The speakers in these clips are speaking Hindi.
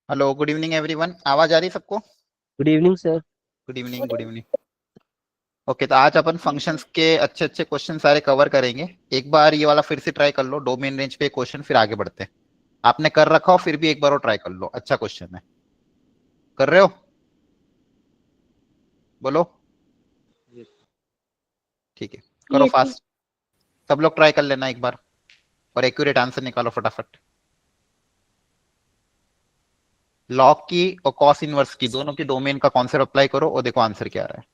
Hello, good evening everyone. आवाज आ रही सबको? Good evening sir. Good evening, good evening. Okay, तो आज अपन फंक्शंस के अच्छे अच्छे क्वेश्चन सारे कवर करेंगे। एक बार ये वाला फिर से ट्राई कर लो, डोमेन रेंज पे क्वेश्चन, फिर आगे बढ़ते हैं। आपने कर रखा हो फिर भी एक बार और ट्राई कर लो, अच्छा क्वेश्चन है। कर रहे हो? बोलो। ठीक है, करो यस सर। फास्ट। सब लोग ट्राई कर लेना एक बार, और एक्यूरेट आंसर निकालो फटाफट। लॉग की और कॉस इनवर्स की दोनों की डोमेन का कॉन्सेप्ट अप्लाई करो और देखो आंसर क्या आ रहा है।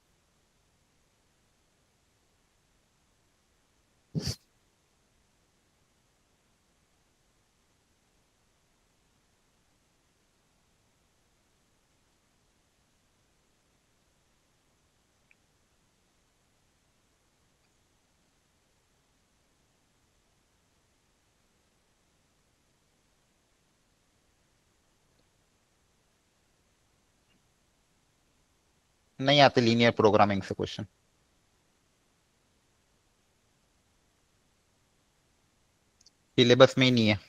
नहीं आते लीनियर प्रोग्रामिंग से क्वेश्चन। सिलेबस में ही नहीं है।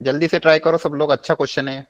जल्दी से ट्राई करो सब लोग, अच्छा क्वेश्चन है।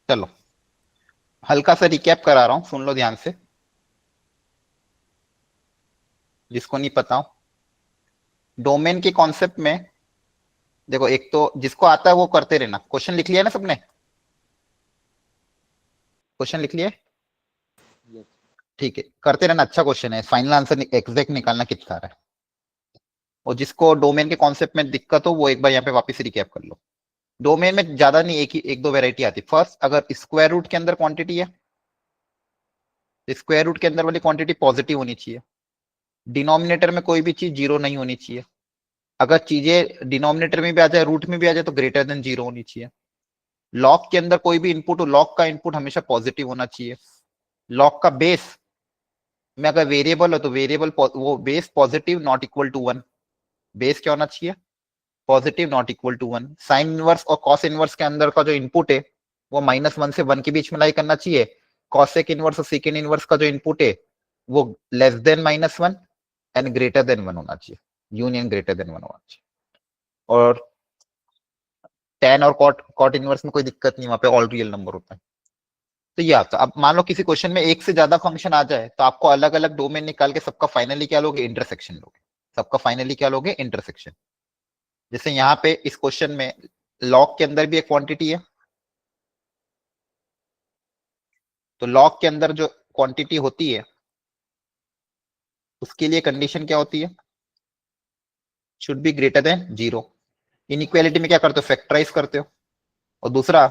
चलो, हल्का सा रिकैप करा रहा हूं, सुन लो ध्यान से, जिसको नहीं पता हो। डोमेन के कॉन्सेप्ट में देखो, एक तो जिसको आता है वो करते रहना। क्वेश्चन लिख लिया ना सबने? क्वेश्चन लिख लिया? ठीक है, करते रहना, अच्छा क्वेश्चन है। फाइनल आंसर एग्जैक्ट निकालना कितना आ रहा है। और जिसको डोमेन के कॉन्सेप्ट में दिक्कत हो वो एक बार यहाँ पे वापस रिकैप कर लो। डोमेन में ज्यादा नहीं, एक दो वेराइटी आती है। फर्स्ट, अगर स्क्वायर रूट के अंदर क्वांटिटी है तो स्क्वायर रूट के अंदर वाली क्वांटिटी पॉजिटिव होनी चाहिए। डिनोमिनेटर में कोई भी चीज जीरो नहीं होनी चाहिए। अगर चीजें डिनोमिनेटर में भी आ जाए, रूट में भी आ जाए, तो ग्रेटर देन जीरो होनी चाहिए। लॉग के अंदर कोई भी इनपुट हो, लॉग का इनपुट हमेशा पॉजिटिव होना चाहिए। लॉग का बेस में अगर वेरिएबल हो तो वेरिएबल वो base positive not equal to one. Base क्या होना चाहिए? Positive not equal to one. Sine inverse और कॉस इनवर्स के अंदर का जो इनपुट है वो -1 से 1 के बीच में लाई करना चाहिए। कॉसेक इनवर्स और सेकेंड इनवर्स का जो इनपुट है वो less than -1 and greater than 1 होना चाहिए। यूनियन ग्रेटर देन 1 होना चाहिए। और टेन और कॉट कॉट इनवर्स में कोई दिक्कत नहीं, वहां पे ऑल रियल नंबर होता है। तो ये आता। अब मान लो किसी क्वेश्चन में एक से ज्यादा फंक्शन आ जाए तो आपको अलग अलग डोमेन निकाल के सबका फाइनली क्या लोगे? इंटरसेक्शन लोगे। सबका फाइनली क्या लोगे? इंटरसेक्शन। जैसे यहाँ पे इस क्वेश्चन में लॉग के अंदर भी एक क्वांटिटी है, तो लॉग के अंदर जो क्वांटिटी होती है उसके लिए कंडीशन क्या होती है? Should be greater than 0। Inequality में क्या करते हो, फैक्टराइज करते हो। और दूसरा,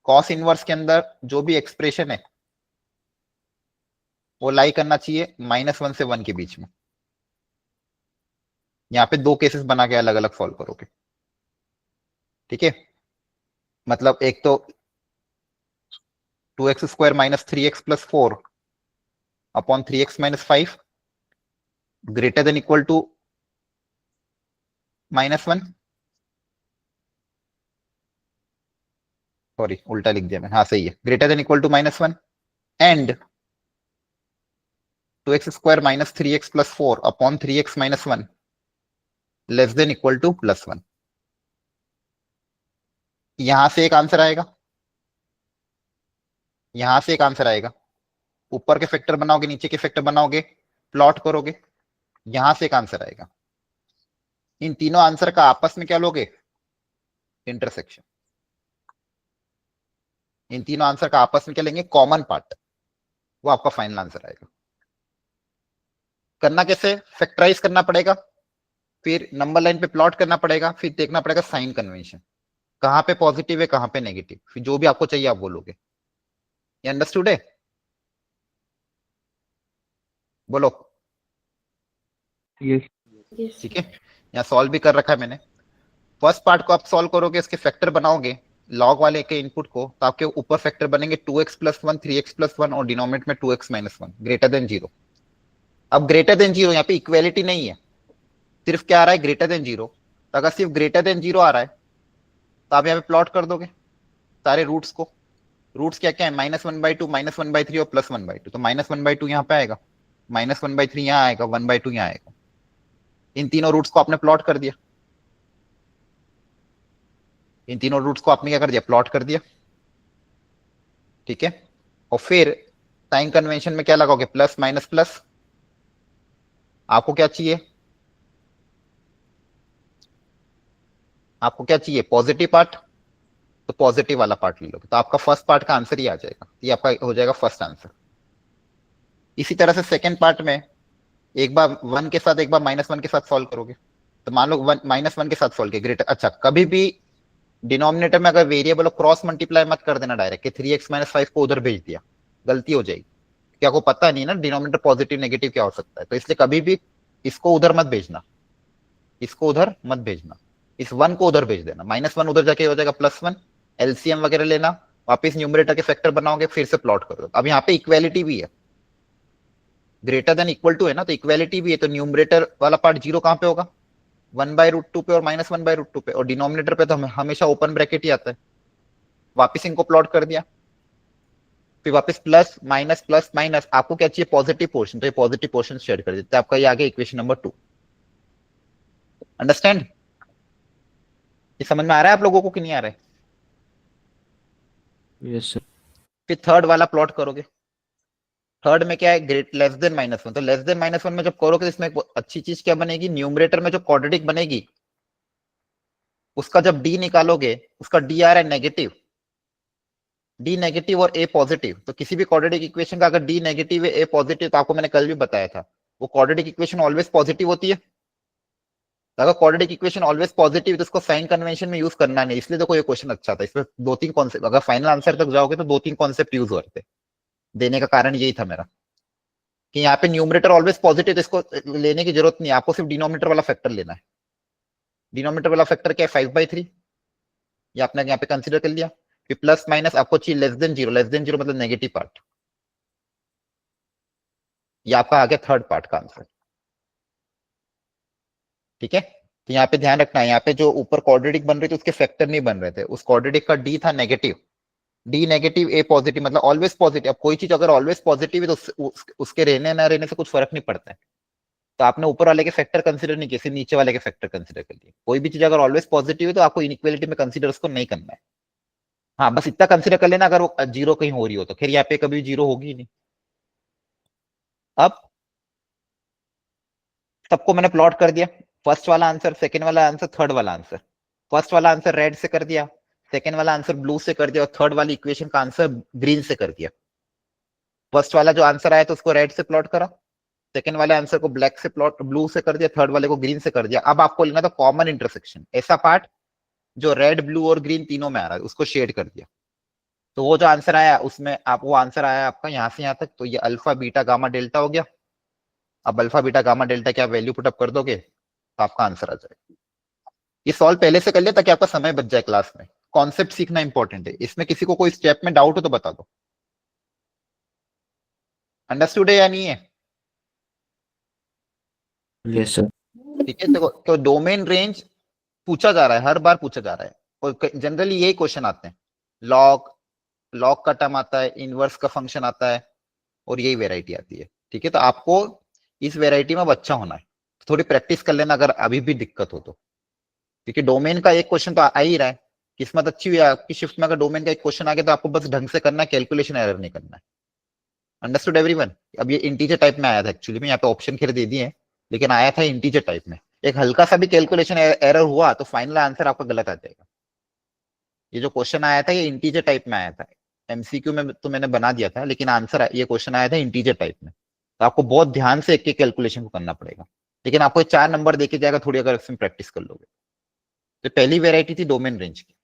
कॉस इनवर्स के अंदर जो भी एक्सप्रेशन है वो लाई करना चाहिए -1 से 1 के बीच में। यहाँ पे 2 केसेस बना के अलग अलग सॉल्व करोगे, ठीक है। मतलब एक तो 2x² - 3x + 4 upon 3x - 5 greater than equal to -1, sorry उल्टा लिख दिया मैं, हाँ सही है, greater than equal to -1 and 2x² - 3x + 4 upon 3x - 1 less than equal to +1। यहां से एक आंसर आएगा, यहां से एक आंसर आएगा। ऊपर के फैक्टर बनाओगे, नीचे के फैक्टर बनाओगे, प्लॉट करोगे, यहां से एक आंसर आएगा। इन तीनों आंसर का आपस में क्या लोगे, इंटरसेक्शन। इन तीनों आंसर का आपस में क्या लेंगे, कॉमन पार्ट, वो आपका फाइनल आंसर आएगा। करना कैसे, फैक्टराइज करना पड़ेगा, फिर नंबर लाइन पे प्लॉट करना पड़ेगा, फिर देखना पड़ेगा साइन कन्वेंशन, कहां पे पॉजिटिव है कहां पे नेगेटिव, फिर जो भी आपको चाहिए आप बोलोगे। ये अंडरस्टूड है, बोलो। यस। ठीक है, यहाँ सॉल्व भी कर रखा है मैंने। फर्स्ट पार्ट को आप सॉल्व करोगे, इसके फैक्टर बनाओगे लॉग वाले के इनपुट को, तो आपके ऊपर फैक्टर बनेंगे 2x + 1 3x + 1 और डिनोमिनेटर में 2x - 1 ग्रेटर देन 0। अब ग्रेटर देन 0 यहाँ पे इक्वेलिटी नहीं है, सिर्फ क्या आ रहा है, ग्रेटर देन 0। तो अगर सिर्फ ग्रेटर देन 0 आ रहा है तो आप यहाँ पे प्लॉट कर दोगे सारे रूट्स को। रूट्स क्या क्या है, -1/2 -1/3 और +1/2। तो -1/2 यहाँ पे आएगा, -1/3 यहाँ आएगा, 1/2 यहाँ आएगा। इन तीनों रूट्स को आपने प्लॉट कर दिया, इन तीनों रूट्स को आपने क्या कर दिया, प्लॉट कर दिया, ठीक है। और फिर साइन कन्वेंशन में क्या लगाओगे, प्लस माइनस प्लस। आपको क्या चाहिए, आपको क्या चाहिए, पॉजिटिव पार्ट, तो पॉजिटिव वाला पार्ट ले लोगे, तो आपका फर्स्ट पार्ट का आंसर ही आ जाएगा, ये आपका हो जाएगा फर्स्ट आंसर। इसी तरह से सेकेंड पार्ट में एक बार 1 के साथ एक बार -1 के साथ सॉल्व करोगे। तो मान लो -1 के साथ सॉल्व किया, ग्रेटर। अच्छा, कभी भी डिनोमिनेटर में अगर वेरिएबल को क्रॉस मल्टीप्लाई मत कर देना डायरेक्ट कि 3x - 5 को उधर भेज दिया, गलती हो जाएगी। क्या को पता नहीं ना डिनोमिनेटर पॉजिटिव नेगेटिव क्या हो सकता है, तो इसलिए कभी भी इसको उधर मत भेजना, इसको उधर मत भेजना, इस 1 को उधर भेज देना। -1 उधर जाके हो जाएगा +1, एलसीएम वगैरह लेना, वापस न्यूमरेटर के फैक्टर बनाओगे, फिर से प्लॉट कर दो। अब यहाँ पे इक्वेलिटी भी है, ग्रेटर देन इक्वल टू है ना, तो इक्वेलिटी भी है, तो न्यूमरेटर वाला पार्ट 0 कहां पे होगा, 1/√2 पे और -1/√2 पे, और डिनोमिनेटर पे तो हमेशा ओपन ब्रैकेट ही आता है। वापस इनको प्लॉट कर दिया, फिर वापस प्लस माइनस प्लस माइनस, आपको क्या चाहिए, पॉजिटिव पोर्शन, तो ये पॉजिटिव पोर्शन शेयर कर देते हैं, आपका ये आ गया इक्वेशन नंबर 2। अंडरस्टैंड, ये समझ में आ रहा है आप लोगों को कि नहीं आ रहा है? Yes sir. फिर थर्ड वाला प्लॉट करोगे, थर्ड में क्या है, ग्रेट लेस देन -1। तो लेस देन -1 में जब करोगे तो इसमें अच्छी चीज क्या बनेगी, न्यूमरेटर में जो क्वाड्रेटिक बनेगी उसका जब डी निकालोगे, उसका डी आ रहा है नेगेटिव, डी नेगेटिव और ए पॉजिटिव। तो किसी भी क्वाड्रेटिक इक्वेशन का अगर डी नेगेटिव है ए पॉजिटिव, तो आपको मैंने कल भी बताया था वो क्वाड्रेटिक इक्वेशन ऑलवेज पॉजिटिव होती है। तो अगर क्वाड्रेटिक इक्वेशन ऑलवेज पॉजिटिव तो उसको साइन कन्वेंशन में यूज करना नहीं, इसलिए देखो ये क्वेश्चन अच्छा था, इसमें 2-3 कॉन्सेप्ट, अगर फाइनल आंसर तक जाओगे तो 2-3 कॉन्सेप्ट यूज हो रहे थे। देने का कारण यही था मेरा कि यहाँ पे न्यूमरेटर ऑलवेज पॉजिटिव, तो इसको लेने की जरूरत नहीं, आपको सिर्फ डिनोमिनेटर वाला फैक्टर लेना है। डिनोमिनेटर वाला फैक्टर क्या है, 5/3, ये आपने यहाँ पे कंसिडर कर लिया। फिर प्लस माइनस आपको चाहिए लेस देन 0, लेस देन 0 मतलब नेगेटिव पार्ट, ये आपका आ गया थर्ड पार्ट का आंसर, ठीक है। तो यहाँ पे ध्यान रखना है, यहाँ पे जो ऊपर क्वाड्रेटिक बन रहे थे उसके फैक्टर नहीं बन रहे थे, उस क्वाड्रेटिक का डी था नेगेटिव, डी नेगेटिव ए पॉजिटिव, मतलब ऑलवेज पॉजिटिव। अब कोई चीज अगर ऑलवेज पॉजिटिव है तो उसके रहने ना रहने से कुछ फर्क नहीं पड़ता है। तो आपने ऊपर वाले के फैक्टर कंसिडर नहीं किए, सिर्फ नीचे वाले के फैक्टर कंसिडर कर लिए। कोई भी चीज अगर ऑलवेज पॉजिटिव है तो आपको इनइक्वालिटी में कंसिडर उसको नहीं करना है। हाँ बस इतना कंसिडर कर लेना, अगर वो 0 कहीं हो रही हो तो, फिर यहाँ पे कभी 0 होगी ही नहीं। अब सबको मैंने प्लॉट कर दिया, फर्स्ट वाला आंसर, सेकंड वाला आंसर, थर्ड वाला आंसर। फर्स्ट वाला आंसर रेड से कर दिया, सेकंड वाला आंसर ब्लू से कर दिया, और थर्ड वाली इक्वेशन का आंसर ग्रीन से कर दिया। फर्स्ट वाला जो आंसर आया तो उसको रेड से प्लॉट करा, सेकंड वाले आंसर को ब्लैक से प्लॉट ब्लू से कर दिया, थर्ड वाले को ग्रीन से कर दिया। अब आपको लेना था कॉमन इंटरसेक्शन, ऐसा पार्ट जो रेड ब्लू और ग्रीन तीनों में आ रहा है, उसको शेड कर दिया। तो वो जो आंसर आया उसमें आप वो आंसर आया आपका यहां से यहां तक, तो ये अल्फा बीटा गामा डेल्टा हो गया। अब अल्फा बीटा गामा डेल्टा की आप वैल्यू पुटअप कर दोगे तो आपका आंसर आ जाएगा। ये सॉल्व पहले से कर लिया ताकि आपका समय बच जाए क्लास में। कॉन्सेप्ट सीखना इंपॉर्टेंट है, इसमें किसी को कोई स्टेप में डाउट हो तो बता दो। अंडरस्टूड है या नहीं है? Yes sir. ठीक है, देखो तो डोमेन रेंज पूछा जा रहा है, हर बार पूछा जा रहा है, और जनरली यही क्वेश्चन आते हैं। लॉग लॉग का टर्म आता है, इनवर्स का फंक्शन आता है, और यही वेराइटी आती है। ठीक है, तो आपको इस वेराइटी में अब अच्छा होना है, थोड़ी प्रैक्टिस कर लेना अगर अभी भी दिक्कत हो तो। क्योंकि डोमेन का एक क्वेश्चन तो आ ही रहा है, किस्मत अच्छी हुई आपकी शिफ्ट में अगर डोमेन का एक क्वेश्चन आ गया तो आपको बस ढंग से करना है, कैलकुलेशन एरर नहीं करना है। Understood everyone? अब ये इंटीजर टाइप में आया था एक्चुअली में, यहाँ पे ऑप्शन खेल दे दिए हैं, लेकिन आया था इंटीजर टाइप में। एक हल्का सा भी कैलकुलेशन एरर हुआ तो फाइनल आंसर आपका गलत आ जाएगा। ये जो क्वेश्चन आया था ये इंटीजर टाइप में आया था, एमसीक्यू में तो मैंने बना दिया था, लेकिन आंसर ये क्वेश्चन आया था इंटीजर टाइप में। तो आपको बहुत ध्यान से एक एक कैलकुलेशन को करना पड़ेगा, लेकिन आपको 4 नंबर देके जाएगा थोड़ी अगर इसमें प्रैक्टिस कर लोगे। तो पहली वेराइटी थी डोमेन रेंज की।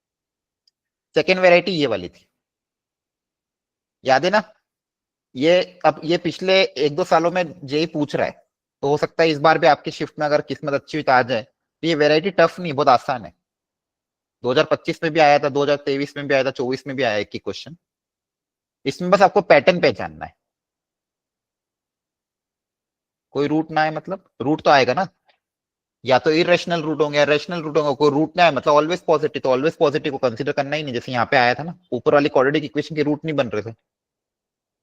सेकेंड वेराइटी ये वाली थी, याद है ना? ये अब ये पिछले 1-2 सालों में जेई पूछ रहा है, तो हो सकता है इस बार भी आपकी शिफ्ट में अगर किस्मत अच्छी हुई तो आ जाए। तो ये वेराइटी टफ नहीं, बहुत आसान है। 2025 में भी आया था, 2023 में भी आया था, 24 में भी आया एक ही क्वेश्चन। इसमें बस आपको पैटर्न पहचानना है। कोई रूट ना आए मतलब रूट तो आएगा ना, या तो इरेशनल रूट होंगे या रेशनल रूट होंगे। कोई रूट ना आए मतलब ऑलवेज पॉजिटिव, तो ऑलवेज पॉजिटिव को कंसीडर करना ही नहीं। जैसे यहाँ पे आया था ना, ऊपर वाली क्वाड्रेटिक इक्वेशन के रूट नहीं बन रहे थे,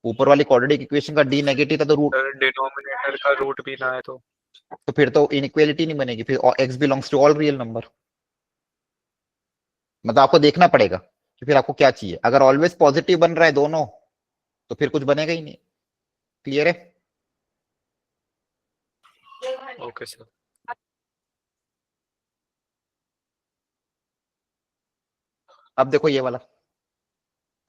ऊपर वाली क्वाड्रेटिक इक्वेशन का डी नेगेटिव था तो रूट, डिनोमिनेटर का रूट भी ना है तो फिर तो इनइक्वालिटी नहीं बनेगी, फिर X belongs to all real number. मतलब आपको देखना पड़ेगा कि फिर आपको क्या चाहिए। अगर ऑलवेज पॉजिटिव बन रहा है दोनों तो फिर कुछ बनेगा ही नहीं। क्लियर है? Okay sir. अब देखो ये वाला,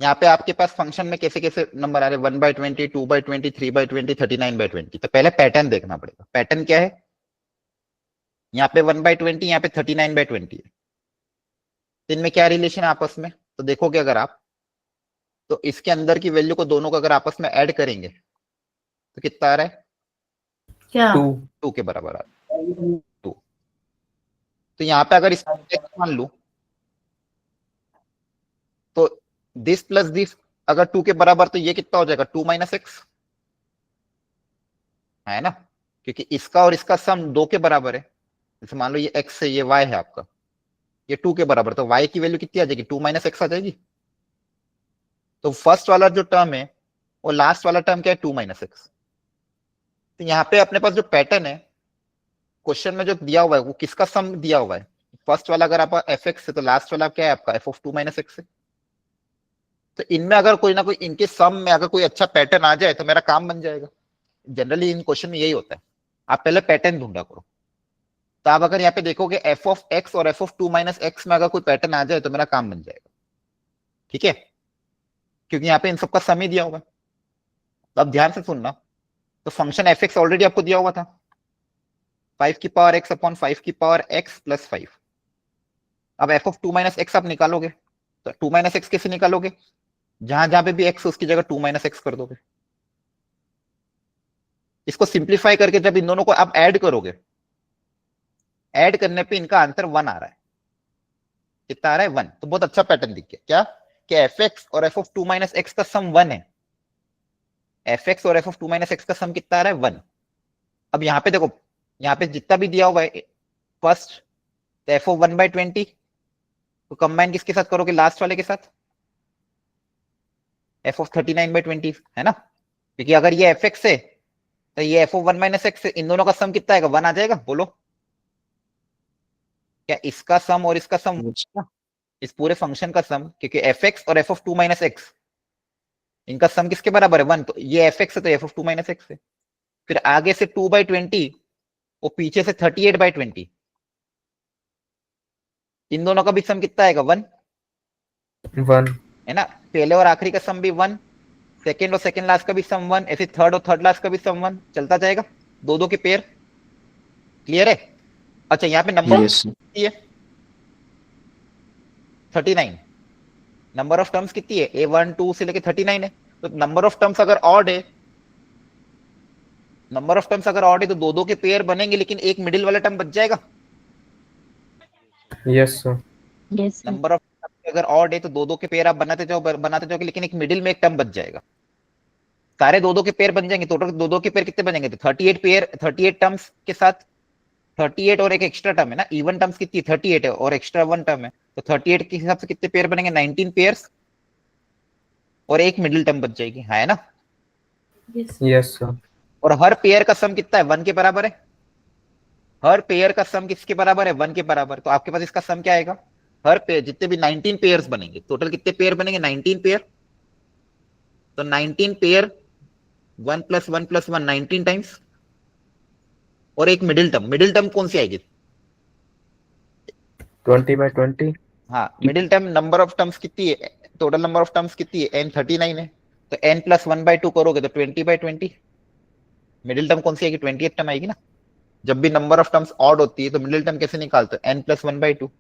यहाँ पे आपके पास फंक्शन में कैसे कैसे नंबर आ रहे हैं, 1/20, 2/20, 3/20, 39/20। तो पहले पैटर्न देखना पड़ेगा। पैटर्न क्या है? यहाँ पे 1/20, यहाँ पे 39/20 है। तो इनमें क्या रिलेशन है आपस में? तो देखोगे अगर आप, तो इसके अंदर की वैल्यू को दोनों को अगर आपस में ऐड करेंगे तो कितना आ रहा है? क्या? 2 के बराबर आ रहा है, 2। तो यहाँ पे अगर इसको x मान लू तो दिस प्लस दिस अगर 2 के बराबर, तो ये कितना हो जाएगा? 2 - x, है ना? क्योंकि इसका और इसका सम 2 के बराबर है। जैसे मान लो ये x है, ये y है आपका, ये 2 के बराबर, तो y की वैल्यू कितनी आ जाएगी? 2 - x आ जाएगी। तो फर्स्ट वाला जो टर्म है और लास्ट वाला टर्म क्या है? 2 - x। तो यहाँ पे अपने पास जो पैटर्न है, क्वेश्चन में जो दिया हुआ है वो किसका सम दिया हुआ है? फर्स्ट वाला अगर आप fx है तो लास्ट वाला क्या है आपका? f(2 - x) है। तो इनमें अगर कोई ना कोई इनके सम में अगर कोई अच्छा पैटर्न आ जाए तो मेरा काम बन जाएगा। जनरली इन क्वेश्चन में यही होता है, आप पहले पैटर्न ढूंढा करो। तो आप अगर यहाँ पे देखोगे f(x) और f(2 - x) में अगर कोई पैटर्न आ जाए तो मेरा काम बन जाएगा। ठीक है, क्योंकि यहाँ पे इन सबका सम ही दिया हुआ है। तो अब ध्यान से सुनना, तो फंक्शन fx ऑलरेडी आपको दिया हुआ था, 5 की पावर x अपॉन 5 की पावर x प्लस 5। अब f(2 - x) आप निकालोगे, तो 2 - x कैसे निकालोगे? जहां जहां पे भी x उसकी जगह 2 - x कर दोगे। इसको सिंप्लीफाई करके जब इन दोनों को आप ऐड करोगे, ऐड करने पे इनका आंसर 1 आ रहा है। कितना आ रहा है? 1। तो बहुत अच्छा पैटर्न दिख गया क्या, कि fx और f(2 - x) का सम 1 है। fx और f(2 - x) का सम कितना आ रहा है? 1। अब यहाँ पे देखो, यहाँ पे जितना भी दिया हुआ है फर्स्ट, तो f(1/20) तो कंबाइन किसके साथ करोगे? लास्ट वाले के साथ, f(39/20), है ना? क्योंकि अगर ये fx है तो ये f(1 - x), इन दोनों का सम कितना आएगा? 1 आ जाएगा। बोलो, क्या इसका सम और इसका सम, इस पूरे फंक्शन का सम, क्योंकि fx और f(2 - x) इनका सम किसके बराबर है? 1। तो ये fx है तो f(2 - x है। फिर आगे से 2/20 और पीछे से 38/20, इन दोनों का भी सम कितना आएगा? 1, 1। है ना? पहले और आखिरी का सम भी 1, सेकेंड और सेकेंड लास्ट का भी सम 1, ऐसे थर्ड और थर्ड लास्ट का भी सम 1, चलता जाएगा। दो दो के पेयर। क्लियर है? अच्छा यहाँ पे नंबर Yes, sir. कितनी है? 39। नंबर ऑफ टर्म्स कितनी है? A1 2 से लेके 39 है। तो नंबर ऑफ टर्म्स अगर ऑड है, नंबर ऑफ टर्म्स अगर ऑड है तो दो दो के पेयर बनेंगे, लेकिन एक मिडिल वाला टर्म बच जाएगा। Yes, sir. Yes, sir. Number of अगर ऑड है तो दो दो के पेयर आप बनाते जाओगे, लेकिन एक मिडिल में एक टर्म बच जाएगा। सारे दो दो के पेयर बन जाएंगे। टोटल दो दो के पेयर कितने बनेंगे? तो 38 पेयर, 38 टर्म्स के साथ 38 और एक एक्स्ट्रा टर्म है ना। इवन टर्म्स कितनी? 38 है और एक्स्ट्रा वन टर्म है। तो 38 के हिसाब से कितने पेयर बनेंगे? 19 पेयर्स और एक मिडिल टर्म बच जाएगी, है ना। Yes, sir. और हर पेयर का सम कितना है? 1 के बराबर है। हर पेयर का सम किसके बराबर है? 1 के बराबर। तो आपके पास इसका सम क्या आएगा? हर पेयर जितने भी 19 पेयर्स बनेंगे, टोटल कितने पेयर बनेंगे? 19 पेयर। तो 19 पेयर 1 + 1 + 1 19 टाइम्स और एक मिडिल टर्म। मिडिल टर्म कौन सी आएगी? 20/20. हाँ, middle term number of terms कितनी है? टोटल नंबर ऑफ टर्म्स कितनी है? n 39 है। तो n + 1/2 करोगे तो 20/20। मिडिल टर्म कौन सी आएगी? 20th टर्म आएगी ना। जब भी नंबर ऑफ टर्म्स ऑड होती है तो मिडिल टर्म कैसे निकालते हैं? n + 1/2।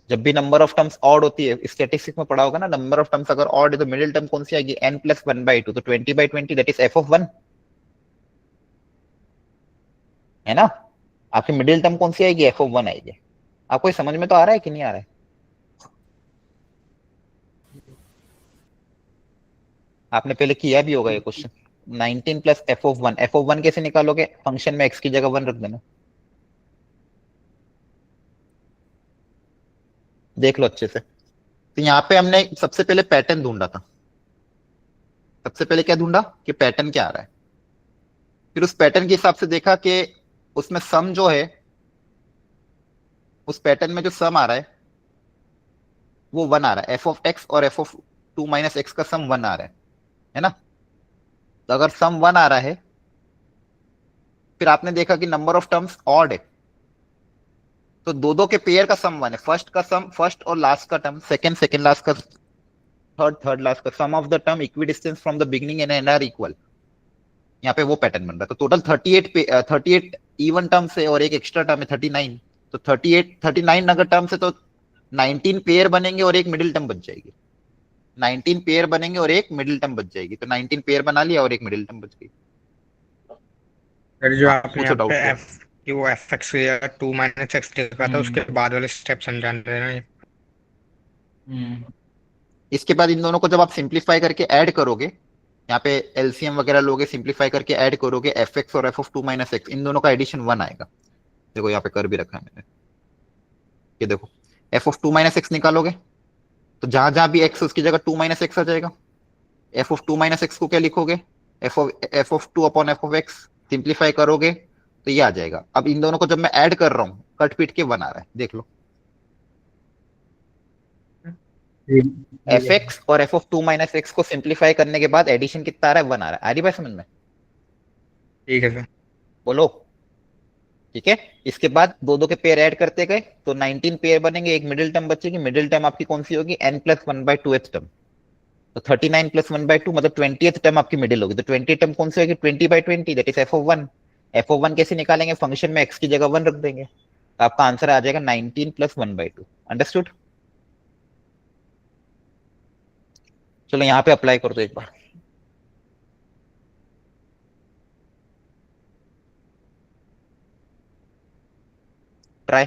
जब भी नंबर ऑफ टर्म्स ऑड होती है, स्टैटिस्टिक्स में पढ़ा होगा ना, नंबर ऑफ टर्म्स अगर ऑड है तो मिडिल टर्म कौन सी आएगी? n + 1/2। तो 20/20 दैट इज f(1), है ना। आपकी मिडिल टर्म कौन सी आएगी? f(1) आएगी। आपको ये समझ में तो आ रहा है कि नहीं आ रहा है? आपने पहले किया भी होगा ये क्वेश्चन। 19 + f(1), f(1) कैसे निकालोगे? फंक्शन में x की जगह 1 रख देना। देख लो अच्छे से। तो यहाँ पे हमने सबसे पहले पैटर्न ढूंढा था। सबसे पहले क्या ढूंढा? कि पैटर्न क्या आ रहा है। फिर उस पैटर्न के हिसाब से देखा कि उसमें सम जो है, उस पैटर्न में जो सम आ रहा है वो 1 आ रहा है। f(x) और f(2 - x) का सम 1 आ रहा है ना। तो अगर सम 1 आ रहा है, फिर आपने देखा कि नंबर ऑफ टर्म्स ऑड है, तो दो दो के पेयर का सम 1 है। फर्स्ट का सम, फर्स्ट और लास्ट का टर्म, सेकंड सेकंड लास्ट का, थर्ड थर्ड लास्ट का sum of the term equidistance from the beginning and end are equal. यहाँ पे वो पैटर्न बन रहा है। तो टोटल 38 पे 38 इवन टर्म्स है और एक एक्स्ट्रा टर्म है 39। तो 39 अगर टर्म्स है तो 19 पेयर बनेंगे और एक मिडिल टर्म बच जाएगी। 19 पेयर बनेंगे और एक मिडिल टर्म बच जाएगी। तो 19 पेयर बना लिया और एक मिडिल टर्म बच गई। सर जो हाँ, आपने पूछो यहाँ पे डाउट क्या है? एफ की वो एफ एक्स या 2 - x लिखा था, उसके बाद वाले स्टेप समझाने देना ये। इसके बाद इन दोनों को जब आप सिंप्लीफाई करके ऐड करोगे, यहाँ पे एलसीएम वगैरह लोगे, सिंप्लीफाई करके ऐड करोगे, f(x) और f(2 - x), इन दोनों का एडिशन 1 आएगा। देखो यहाँ पे कर भी रखा है मैंने। ये देखो, f(2 - x) निकालोगे तो जहां जहां भी x उसकी जगह 2 - x आ जाएगा। f(2 - x) को क्या लिखोगे? f(2/f(x)। सिंप्लीफाई करोगे तो ये आ जाएगा। अब इन दोनों को जब मैं ऐड कर रहा हूँ, कट पीट के 1 आ रहा है, देख लो। f(x) और f(2 - x) को सिंप्लीफाई करने के बाद एडिशन कितना आ रहा है? 1 आ रहा है। आ रही बात समझ में? ठीक है सर। बोलो। ठीक है। इसके बाद दो दो के पेयर ऐड करते गए तो 19 पेयर बनेंगे, एक मिडिल टर्म बचेगी। मिडिल टर्म आपकी कौन सी होगी? n + 1/2th term. तो 39 + 1/2 मतलब 20th टर्म आपकी मिडिल होगी। तो 20 टर्म कौन सी होगी? 20/20 दैट इज f(1). f(1) कैसे निकालेंगे? फंक्शन में x की जगह 1 रख देंगे, तो आपका आंसर आ जाएगा 19 + 1/2। अंडरस्टूड? चलो यहाँ पे अप्लाई कर दो एक बार। ट्राई।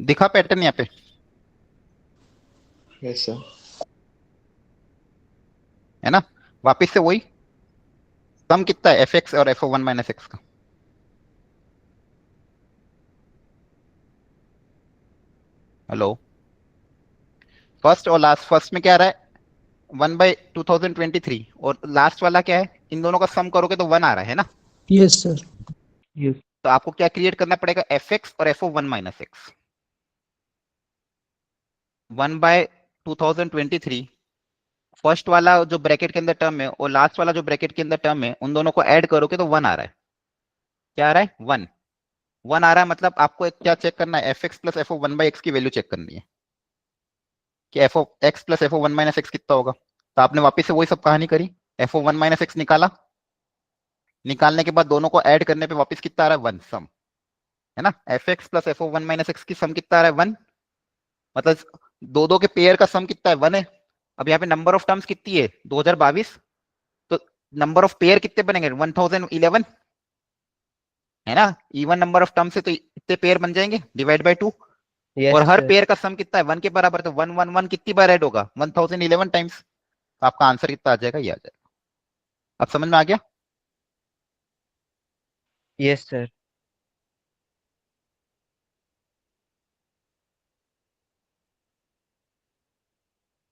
दिखा पैटर्न यहाँ पे? Yes sir. है ना? वापिस से वही सम कितना है एफ एक्स और F of one minus X का? हेलो, फर्स्ट और लास्ट, फर्स्ट में क्या आ रहा है 1/2023 और लास्ट वाला क्या है, इन दोनों का सम करोगे तो 1 आ रहा है ना? Yes sir. तो आपको क्या क्रिएट करना पड़ेगा, एफ एक्स और F of one minus X. 1/2023 first वाला जो ब्रैकेट के अंदर टर्म है और लास्ट वाला जो ब्रैकेट के अंदर टर्म है, उन दोनों को ऐड करोगे तो 1 आ रहा है। क्या आ रहा है? 1 1 आ रहा है। मतलब आपको क्या चेक करना है, F X plus F of one by X की वैल्यू चेक करनी है कि F of X plus F of one minus X कितना होगा। तो आपने वापस से वही सब कहानी करी, F of one minus X निकाला, निकालने के बाद दोनों को ऐड करने पे वापस कितना आ रहा है 1 सम, है ना? F X plus F of one minus X की सम कितना आ रहा है 1, मतलब दो दो के पेयर का सम कितना है 1 है। अब यहाँ पे नंबर ऑफ टर्म्स कितनी है 2022, तो नंबर ऑफ पेयर कितने बनेंगे 1011, है ना? इवन नंबर ऑफ टर्म्स से तो इतने पेयर बन जाएंगे, डिवाइड बाय 2। और हर पेयर का सम कितना है 1 के बराबर, तो 1 1 1 कितनी बार ऐड होगा 1011 टाइम्स। तो आपका आंसर कितना आ जाएगा, ये आ जाएगा। अब समझ में आ गया? Yes sir.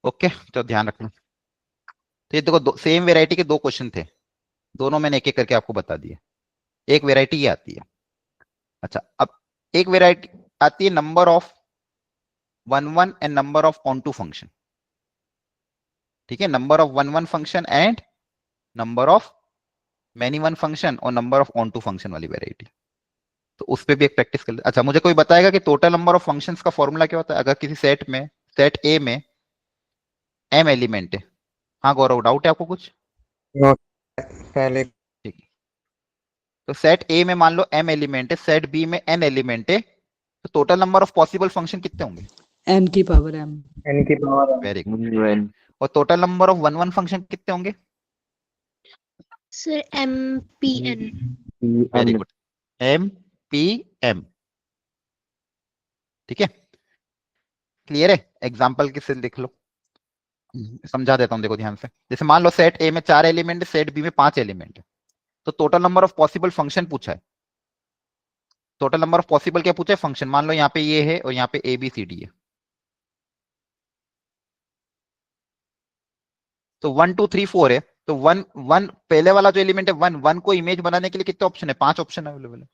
ओके, तो ध्यान रखना। तो ये देखो सेम वेराइटी के दो क्वेश्चन थे, दोनों मैंने एक एक करके आपको बता दिए। एक वेराइटी ये आती है। अच्छा, अब एक वेराइटी आती है number of 1 1 and number of onto function. ठीक है, number of 1 1 function and number of many one function और number of onto function वाली वेराइटी। तो उस पर भी एक प्रैक्टिस कर ले। अच्छा, मुझे कोई बताएगा कि टोटल नंबर ऑफ फंक्शंस का फॉर्मूला क्या होता है अगर किसी सेट में, सेट ए में m एलिमेंट है? हाँ गौरव, डाउट है आपको कुछ? पहले ठीक है, तो सेट ए में मान लो m एलिमेंट है, सेट बी में n एलिमेंट है, तो total number of possible function कितने होंगे? n की पावर m। n की पावर वेरी गुड। और टोटल नंबर ऑफ 1 1 फंक्शन कितने होंगे? Sir MPN। Very good, MPM। ठीक है, क्लियर है? एग्जाम्पल किससे लिख लो, समझा देता हूं, देखो ध्यान से। जैसे मान लो सेट ए में 4 एलिमेंट है, सेट बी में 5 एलिमेंट है, तो total number of possible function पूछा है। टोटल नंबर ऑफ पॉसिबल क्या पूछा है? फंक्शन। मान लो यहाँ पे ये है और यहाँ पे ABCD है, तो 1 2 3 4 है, तो 1 1 पहले वाला जो एलिमेंट है 1 1 को इमेज बनाने के लिए कितने ऑप्शन है? 5 ऑप्शन अवेलेबल है।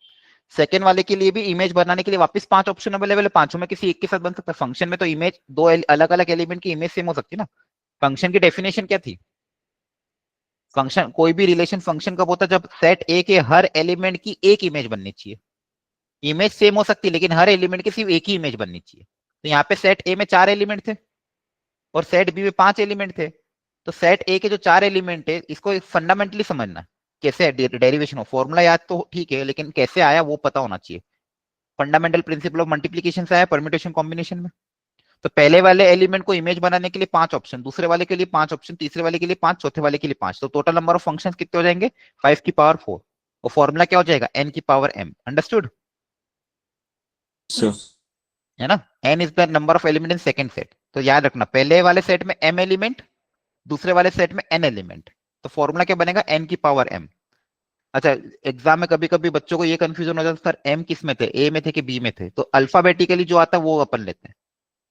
सेकेंड वाले के लिए भी इमेज बनाने के लिए वापस 5 ऑप्शन अवेलेबल है, पांचों में किसी एक के साथ बन सकता है। फंक्शन में तो इमेज दो अलग अलग एलिमेंट की इमेज सेम हो सकती है ना। फंक्शन की डेफिनेशन क्या थी? फंक्शन, कोई भी रिलेशन फंक्शन कब होता है? जब सेट ए के हर एलिमेंट की एक इमेज बननी चाहिए। इमेज सेम हो सकती है लेकिन हर एलिमेंट की सिर्फ एक ही इमेज बननी चाहिए। तो यहाँ पे सेट ए में 4 एलिमेंट थे और सेट बी में 5 एलिमेंट थे, तो सेट ए के जो 4 एलिमेंट है इसको फंडामेंटली समझना, कैसे डेरिवेशन हो। फॉर्मूला याद तो ठीक है लेकिन कैसे आया वो पता होना चाहिए। फंडामेंटल प्रिंसिपल ऑफ मल्टीप्लिकेशन से आया, परम्यूटेशन कॉम्बिनेशन में। तो पहले वाले एलिमेंट को इमेज बनाने के लिए 5 ऑप्शन, दूसरे वाले के लिए 5 ऑप्शन, तीसरे वाले के लिए 5, चौथे वाले के लिए 5, तो टोटल नंबर ऑफ फंक्शंस कितने हो जाएंगे 5 की पावर 4। और फॉर्मूला क्या हो जाएगा n की पावर m। अंडरस्टूड? है ना? n is the number of element in second set. तो याद रखना, पहले वाले सेट में m एलिमेंट, दूसरे वाले सेट में n एलिमेंट, तो फॉर्मूला क्या बनेगा n की पावर m। अच्छा, एग्जाम में कभी कभी बच्चों को ये कंफ्यूजन हो जाता है, सर m किस में थे, a में थे कि b में थे? तो अल्फाबेटिकली जो आता है वो अपन लेते हैं।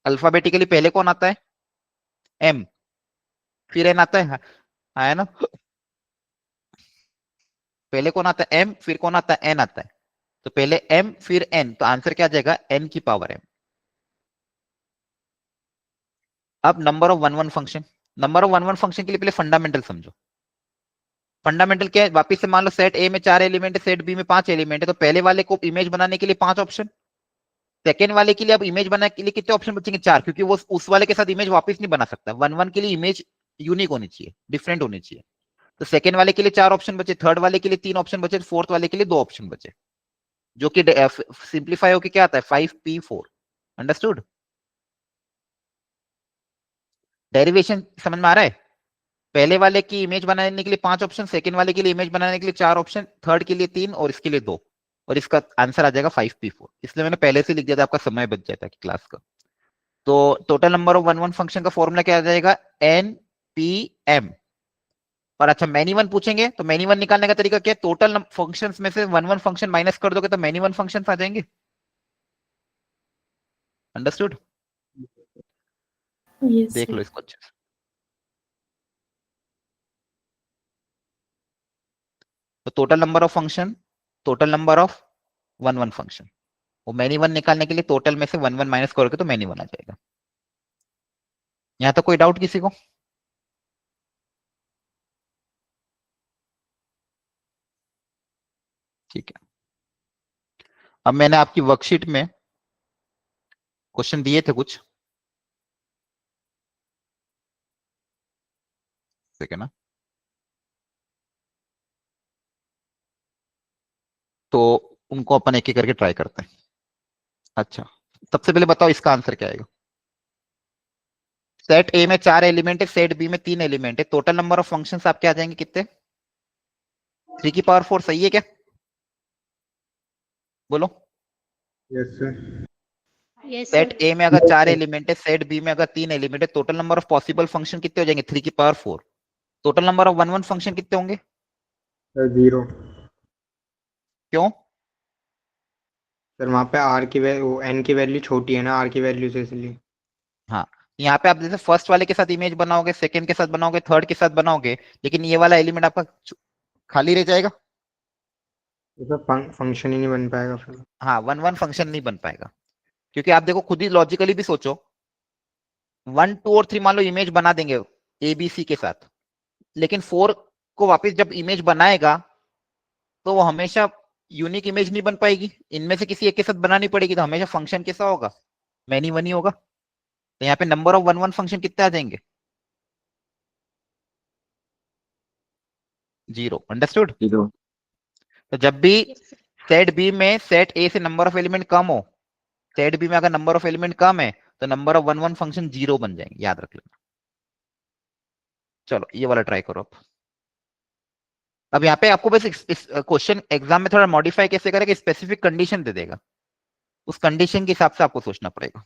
अल्फाबेटिकली पहले कौन आता है? m, फिर n आता है, है ना? पहले कौन आता है? m, फिर कौन आता है? n आता है। तो पहले m फिर n, तो आंसर क्या आ जाएगा n की पावर m। अब number of 1 1 function, number of 1 1 function के लिए पहले फंडामेंटल समझो। फंडामेंटल क्या है? वापिस से मान लो सेट ए में 4 एलिमेंट है, सेट बी में 5 एलिमेंट है, तो पहले वाले को इमेज बनाने के लिए 5 ऑप्शन, सेकेंड वाले के लिए अब इमेज बनाने के लिए कितने ऑप्शन बचेंगे? 4, क्योंकि वो उस वाले के साथ इमेज वापस नहीं बना सकता। 1 1 के लिए इमेज यूनिक होनी चाहिए, डिफरेंट होनी चाहिए। तो सेकेंड वाले के लिए 4 ऑप्शन बचे, थर्ड वाले के लिए 3 ऑप्शन बचे, फोर्थ वाले के लिए 2 ऑप्शन बचे, जो कि सिंप्लीफाई होकर क्या आता है 5p4। अंडरस्टूड? डेरिवेशन समझ में आ रहा है? पहले वाले की इमेज बनाने के लिए 5 ऑप्शन, सेकंड वाले के लिए इमेज बनाने के लिए 4 ऑप्शन, थर्ड के लिए 3 और इसके लिए 2। और इसका आंसर आ जाएगा 5p4। इसलिए मैंने पहले से लिख दिया था, आपका समय बच जाता है क्लास का। तो total number of one one function का फॉर्मूला क्या आ जाएगा, एन पी एम। और अच्छा मैनी वन पूछेंगे तो मैनी वन निकालने का तरीका क्या है, टोटल फंक्शंस में से वन वन फंक्शन माइनस कर दोगे तो मैनी वन फंक्शन आ जाएंगे। अंडरस्टूड? Yes, देख sir. लो इसको अच्छे से। तो total number of function, total number of one one function, वो मैनी वन निकालने के लिए टोटल में से वन वन माइनस करोगे तो मैनी वन आ जाएगा। यहां तक कोई डाउट किसी को? ठीक है। अब मैंने आपकी वर्कशीट में क्वेश्चन दिए थे कुछ, ठीक है ना? तो उनको अपन एक एक करके ट्राई करते हैं। अच्छा, सबसे पहले बताओ इसका आंसर क्या आएगा। सेट ए में 4 एलिमेंट है, सेट बी में 3 एलिमेंट है, टोटल नंबर ऑफ फंक्शंस आपके आ जाएंगे कितने, 3 की पावर 4। सही है क्या? बोलो। Yes sir. Yes, set sir. ए में अगर 4 एलिमेंट है, सेट बी में अगर 3 एलिमेंट है, total number of possible function कितने हो जाएंगे, 3 की power 4। Total number of one one function कितने होंगे? सर 0। क्यों? सर वहाँ पे आर की वो एन की वैल्यू छोटी है ना आर की वैल्यू से, इसलिए। हाँ, यहाँ पे आप जैसे फर्स्ट वाले के साथ इमेज बनाओगे, सेकंड के साथ बनाओगे, थर्ड के साथ बनाओगे, लेकिन ये वाला एलिमेंट आपका खाली रह जाएगा। तो सर फंक्शन ही नहीं बन पाएगा फिर। हाँ, वन वन फंक्शन नहीं बन पाएगा, क्योंकि आप देखो खुद ही लॉजिकली भी सोचो, 1 2 और 3 मान लो इमेज बना देंगे ए बी सी के साथ, लेकिन 4 को वापस जब इमेज बनाएगा तो वो हमेशा यूनिक इमेज नहीं बन पाएगी, इनमें से किसी एक के साथ बनानी पड़ेगी, तो हमेशा फंक्शन कैसा होगा, मैनी वन ही होगा। तो यहाँ पे number of one one function कितने आ जाएंगे, 0। अंडरस्टूड? तो जब भी Yes, sir. सेट बी में सेट ए से नंबर ऑफ एलिमेंट कम हो, सेट बी में अगर नंबर ऑफ एलिमेंट कम है तो number of one one function 0 बन जाएंगे, याद रख लेना। चलो ये वाला ट्राई करो अब यहाँ पे आपको बस इस क्वेश्चन एग्जाम में थोड़ा मॉडिफाई कैसे करेगा, स्पेसिफिक कंडीशन दे देगा, उस कंडीशन के हिसाब से आपको सोचना पड़ेगा।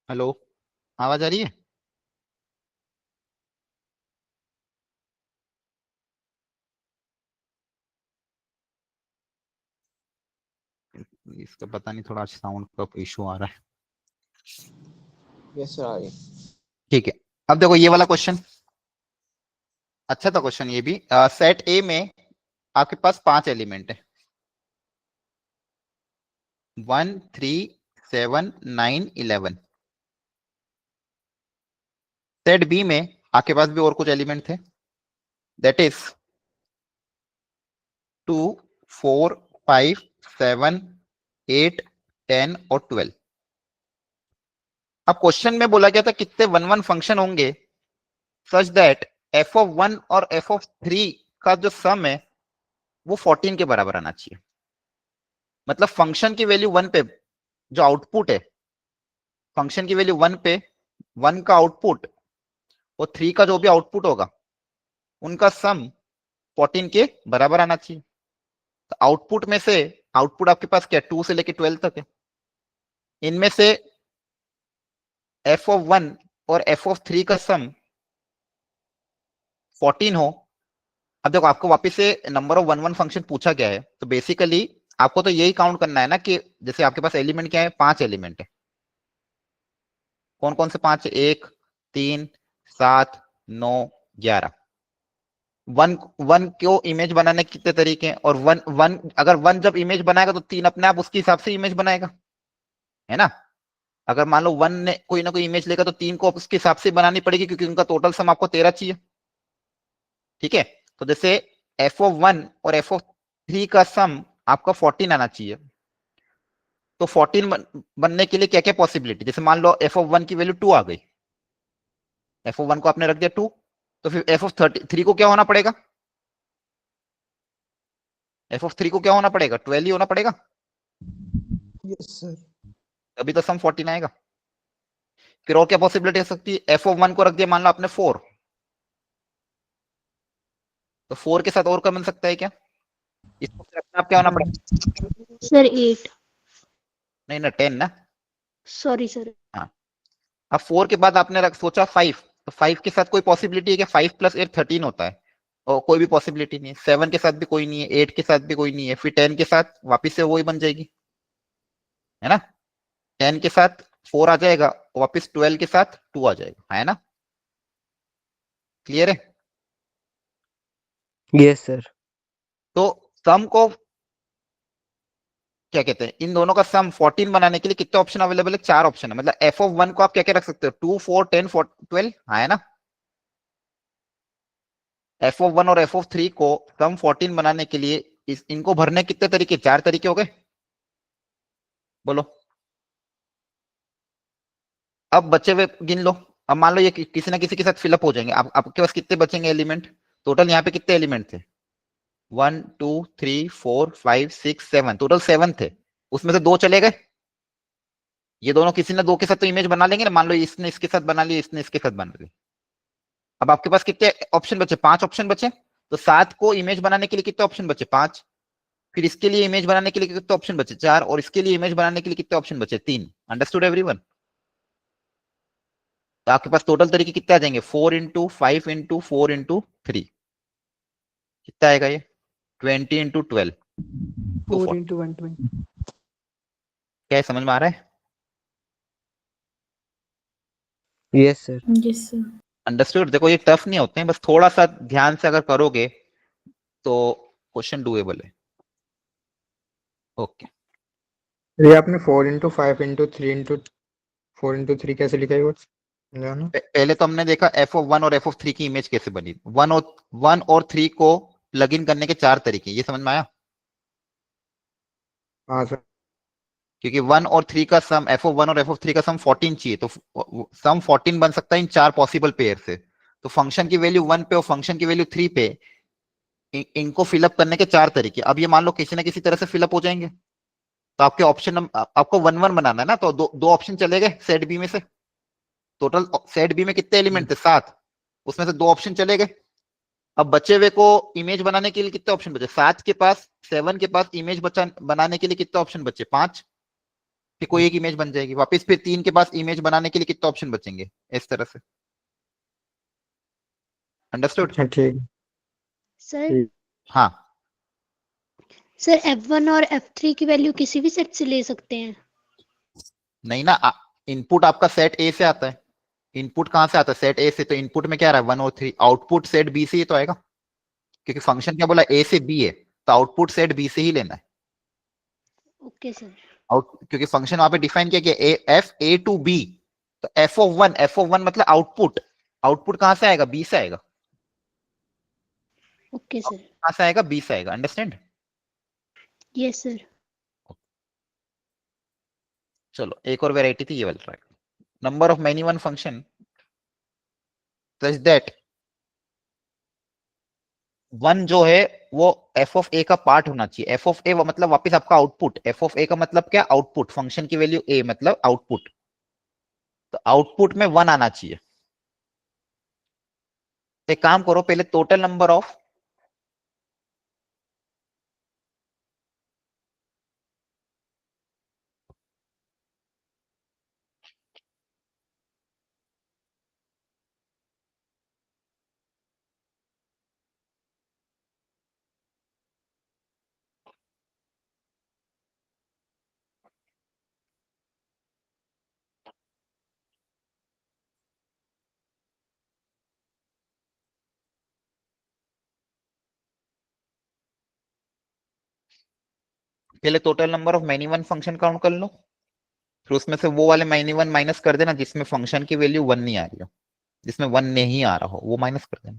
हेलो, आवाज आ रही है? इसका पता नहीं, थोड़ा साउंड का इशू आ रहा है। यस सर आ रही। ठीक है, अब देखो ये वाला क्वेश्चन अच्छा था क्वेश्चन ये भी। सेट ए में आपके पास 5 एलिमेंट है, 1 3 7 9 11। सेट बी में आपके पास भी और कुछ एलिमेंट थे, दैट इज 2 4 5 7 8 10 और 12। अब क्वेश्चन में बोला गया था कितने 1 1 फंक्शन होंगे सच दैट एफ ऑफ 1 और एफ ऑफ 3 का जो सम है वो 14 के बराबर आना चाहिए। मतलब फंक्शन की वैल्यू 1 पे जो आउटपुट है, फंक्शन की वैल्यू 1 पे 1 का आउटपुट और 3 का जो भी आउटपुट होगा उनका सम 14 के बराबर आना चाहिए। तो आउटपुट में से, आउटपुट आपके पास क्या 2 से लेके 12 तक है, इनमें से एफ ऑफ 1 और एफ ऑफ 3 का सम 14 हो। अब देखो आपको वापस से नंबर ऑफ 1 1 फंक्शन पूछा गया है, तो बेसिकली आपको तो यही काउंट करना है ना कि जैसे आपके पास एलिमेंट क्या है, 5 एलिमेंट है। कौन कौन से 5? 1 3 7 9 11। वन वन को इमेज बनाने के कितने तरीके हैं, और वन वन अगर वन जब इमेज बनाएगा तो 3 अपने आप उसके हिसाब से इमेज बनाएगा, है ना। अगर मान लो 1 ने कोई ना कोई इमेज लेगा तो 3 को उसके हिसाब से बनानी पड़ेगी, क्योंकि उनका टोटल सम आपको 13 चाहिए। ठीक है, तो जैसे एफ ऑफ 1 और एफ ऑफ 3 का सम आपका 14 आना चाहिए। तो 14 बनने के लिए क्या क्या पॉसिबिलिटी, जैसे मान लो एफ ऑफ 1 की वैल्यू 2 आ गई, एफ ऑफ 1 को आपने रख दिया 2, तो फिर एफ ऑफ 3 को क्या होना पड़ेगा, एफ ऑफ 3 को क्या होना पड़ेगा, 12 ही होना पड़ेगा, यस सर। अभी तो सम 14 आएगा। फिर और क्या पॉसिबिलिटी हो सकती है, एफ ऑफ 1 को रख दिया मान लो आपने 4, तो 4 के साथ और क्या बन सकता है क्या, इसको फिर अपने आप क्या होना पड़ेगा, सर 8। नहीं ना 10 ना। Sorry sir. हाँ, अब 4 के बाद आपने सोचा 5, तो 5 के साथ कोई पॉसिबिलिटी है क्या, 5 + 8 13 होता है, और कोई भी पॉसिबिलिटी नहीं है। 7 के साथ भी कोई नहीं है, 8 के साथ भी कोई नहीं है, फिर 10 के साथ वापिस से वही बन जाएगी, है ना। 10 के साथ 4 आ जाएगा, वापिस 12 के साथ 2 आ जाएगा, है ना। क्लियर है? Yes sir. तो सम को क्या कहते हैं, इन दोनों का सम 14 बनाने के लिए कितने ऑप्शन अवेलेबल है, 4 ऑप्शन है। मतलब एफ ऑफ 1 को आप क्या क्या रख सकते हो, 2 4 10 12, हाँ, है ना। एफ ऑफ 1 और एफ ऑफ 3 को सम 14 बनाने के लिए इनको भरने कितने तरीके, 4 तरीके हो गए, बोलो। अब बचे हुए गिन लो। अब मान लो ये किसी ना किसी के साथ फिलअप हो जाएंगे, आपके पास कितने बचेंगे एलिमेंट, टोटल यहाँ पे कितने एलिमेंट थे, 1 2 3 4 5 6 7, टोटल 7 थे, उसमें से 2 चले गए। ये दोनों किसी ने 2 के साथ तो इमेज बना लेंगे ना, मान लो इसने इसके साथ बना लिया, इसने इसके साथ बना ली। अब आपके पास कितने ऑप्शन बचे, 5 ऑप्शन बचे। तो 7 को इमेज बनाने के लिए कितने ऑप्शन बचे, 5। फिर इसके लिए इमेज बनाने के लिए कितने ऑप्शन बचे, 4, और इसके लिए इमेज बनाने के लिए कितने ऑप्शन बचे, 3। Understood everyone? तो आपके पास टोटल तरीके कितने आ जाएंगे, 4 × 5 × 4 × 3, कितना आएगा ये, 20 × 12, 4 into 120. क्या है, समझ में आ रहा है? Yes sir. Yes, sir. Understood? देखो ये टफ नहीं होते हैं, बस थोड़ा सा ध्यान से अगर करोगे तो क्वेश्चन डूएबल है। ओके, ये आपने 4 × 5 × 3 × 4 × 3 कैसे लिखा है वो जानो? पहले तो हमने देखा एफ ऑफ 1 और एफ ऑफ 3 की इमेज कैसे बनी, 1 और 3 को प्लग इन करने के 4 तरीके, ये समझ में आया। हाँ सर। क्योंकि 1 और 3 का सम, एफ ऑफ 1 और एफ ऑफ 3 का सम 14 चाहिए, तो सम 14 बन सकता है इन 4 पॉसिबल पेयर से। तो फंक्शन की वैल्यू 1 पे और फंक्शन की वैल्यू 3 पे इनको फिलअप करने के 4 तरीके। अब ये मान लो किसी ना किसी तरह से फिलअप हो जाएंगे, तो आपके ऑप्शन, आपको 1 1 बनाना है ना, तो दो ऑप्शन चले गए सेट बी में से। टोटल सेट बी में कितने एलिमेंट थे, 7, उसमें से 2 ऑप्शन चले गए। अब बचे हुए को इमेज बनाने के लिए कितने ऑप्शन बचे, 7 के पास, 7 के पास इमेज बनाने के लिए कितने ऑप्शन बचे, 5। फिर कोई एक इमेज बन जाएगी वापस, फिर 3 के पास इमेज बनाने के लिए कितने ऑप्शन बचेंगे, इस तरह से। अंडरस्टूड? अच्छा ठीक है। सर हाँ सर F1 और F3 की वैल्यू किसी भी सेट से ले सकते हैं? नहीं ना, इनपुट आपका सेट ए से आता है। इनपुट कहां से आता है, सेट ए से। तो इनपुट में क्या आ रहा है 1 और 3, आउटपुट सेट बी से ही तो आएगा, क्योंकि फंक्शन क्या बोला, ए से बी है, तो आउटपुट सेट बी से ही लेना है। Okay sir. आउट, क्योंकि फंक्शन वहां पे डिफाइन किया गया एफ ए टू बी, तो एफ ऑफ वन मतलब आउटपुट, आउटपुट कहां से आएगा, बी से आएगा। Okay sir. कहां से आएगा, बी से आएगा। अंडरस्टैंड? Yes sir. चलो एक और वेराइटी थी ये वाला try. Number of many one function such that one जो है वो एफ ऑफ ए का पार्ट होना चाहिए। एफ ऑफ ए मतलब वापस आपका आउटपुट, एफ ऑफ ए का मतलब क्या, आउटपुट, फंक्शन की वैल्यू ए मतलब आउटपुट, तो आउटपुट में 1 आना चाहिए। एक काम करो, पहले टोटल नंबर ऑफ पहले total number of many one function count कर लो, फिर उसमें से वो वाले मैनी वन माइनस कर देना जिसमें फंक्शन की वैल्यू 1 नहीं आ रही हो, जिसमें 1 नहीं आ रहा हो वो माइनस कर देना।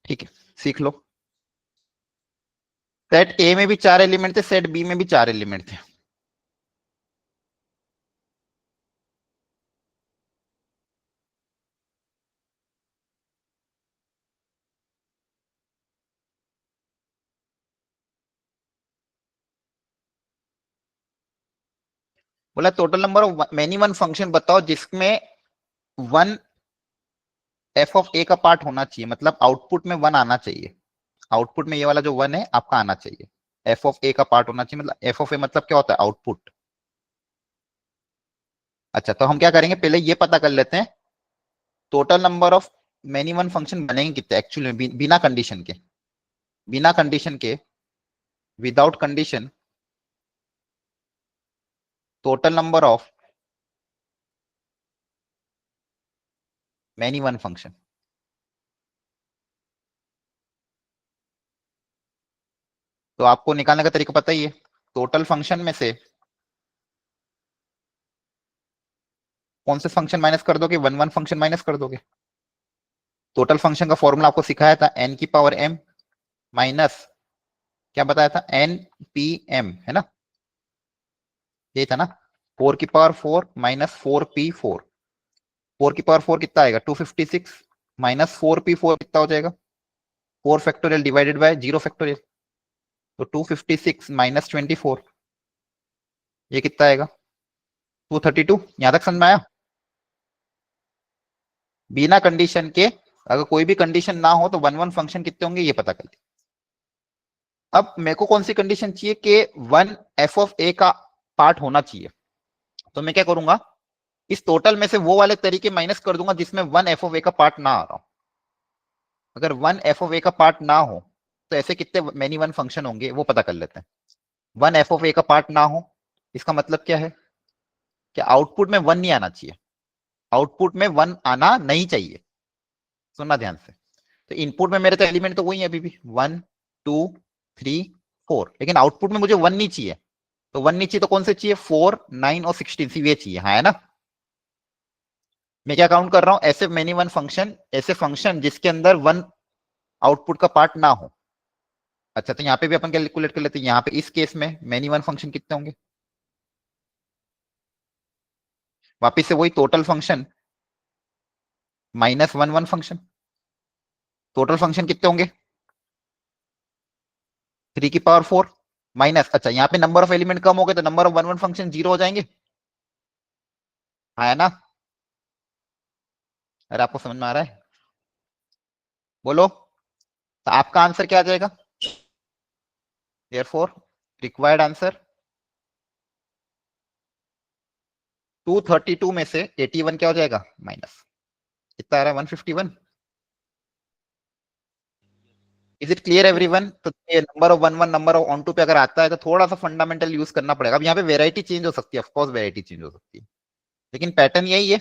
ठीक है, सीख लो। सेट ए में भी 4 एलिमेंट थे, सेट बी में भी 4 एलिमेंट थे। बोला total number of many one function बताओ जिसमें 1 एफ ऑफ ए का पार्ट होना चाहिए, मतलब आउटपुट में 1 आना चाहिए। आउटपुट में ये वाला जो 1 है आपका आना चाहिए, एफ ऑफ ए का पार्ट होना चाहिए, मतलब एफ ऑफ ए मतलब क्या होता है, आउटपुट। अच्छा तो हम क्या करेंगे, पहले ये पता कर लेते हैं total number of many one function बनेंगे कितने एक्चुअली में, बिना कंडीशन के, बिना कंडीशन के, without condition, total number of many one function. तो आपको निकालने का तरीका पता ही है, टोटल फंक्शन में से कौन से फंक्शन माइनस कर दोगे? वन वन फंक्शन माइनस कर दोगे। टोटल फंक्शन का फॉर्मूला आपको सिखाया था, एन की पावर एम माइनस क्या बताया था, एन पी एम, है ना, ये था ना, 4 की पावर 4 माइनस 4p4। 4 की पावर 4 कितना आएगा? 256 माइनस 4p4 कितना हो जाएगा? 4 फैक्टोरियल डिवाइडेड बाय 0 फैक्टोरियल, तो 256 माइनस 24 ये कितना आएगा? 232। यहां तक समझ में आया? बिना कंडीशन के, अगर कोई भी कंडीशन ना हो तो वन वन फंक्शन कितने होंगे ये पता कर लिया। अब मेरे को कौन सी कंडीशन चाहिए कि वन एफ ऑफ ए का पार्ट होना चाहिए, तो मैं क्या करूंगा, इस टोटल में से वो वाले तरीके माइनस कर दूंगा जिसमें वन एफ ऑफ ए का पार्ट ना आ रहा हो। अगर वन एफ ऑफ ए का पार्ट ना हो तो ऐसे कितने मेनी वन फंक्शन होंगे वो पता कर लेते हैं। वन एफ ऑफ ए का पार्ट ना हो इसका मतलब क्या है कि आउटपुट में वन नहीं आना चाहिए, आउटपुट में वन आना नहीं चाहिए, सुनना ध्यान से। तो इनपुट में मेरे तो एलिमेंट तो वही है अभी भी, 1 2 3 4, लेकिन आउटपुट में मुझे वन नहीं चाहिए। तो वन नहीं चाहिए तो कौन से चाहिए? 4 9 और 16 सी ये चाहिए, हाँ है ना। मैं क्या काउंट कर रहा हूं? ऐसे मेनी वन फंक्शन, ऐसे फंक्शन जिसके अंदर वन आउटपुट का पार्ट ना हो। अच्छा, तो यहाँ पे भी अपन कैलकुलेट कर लेते हैं। यहाँ पे इस केस में मेनी वन फंक्शन कितने होंगे? वापिस से वही total function minus one one function, total function कितने होंगे? 3 की पावर 4 माइनस, अच्छा यहाँ पे नंबर ऑफ एलिमेंट कम हो गए तो number of one one function 0 हो जाएंगे, हाँ है ना। अरे आपको समझ में आ रहा है? बोलो, तो आपका आंसर क्या आ जाएगा? Therefore रिक्वायर्ड आंसर 232 में से 81 क्या हो जाएगा? माइनस कितना आ रहा है? 151। Is it clear everyone? तो ये number of one one, number of onto पे अगर आता है तो थोड़ा सा फंडामेंटल यूज करना पड़ेगा। अब यहाँ पे वेराइटी चेंज हो सकती है, ऑफकोर्स वेराइटी चेंज हो सकती है, लेकिन पैटर्न यही है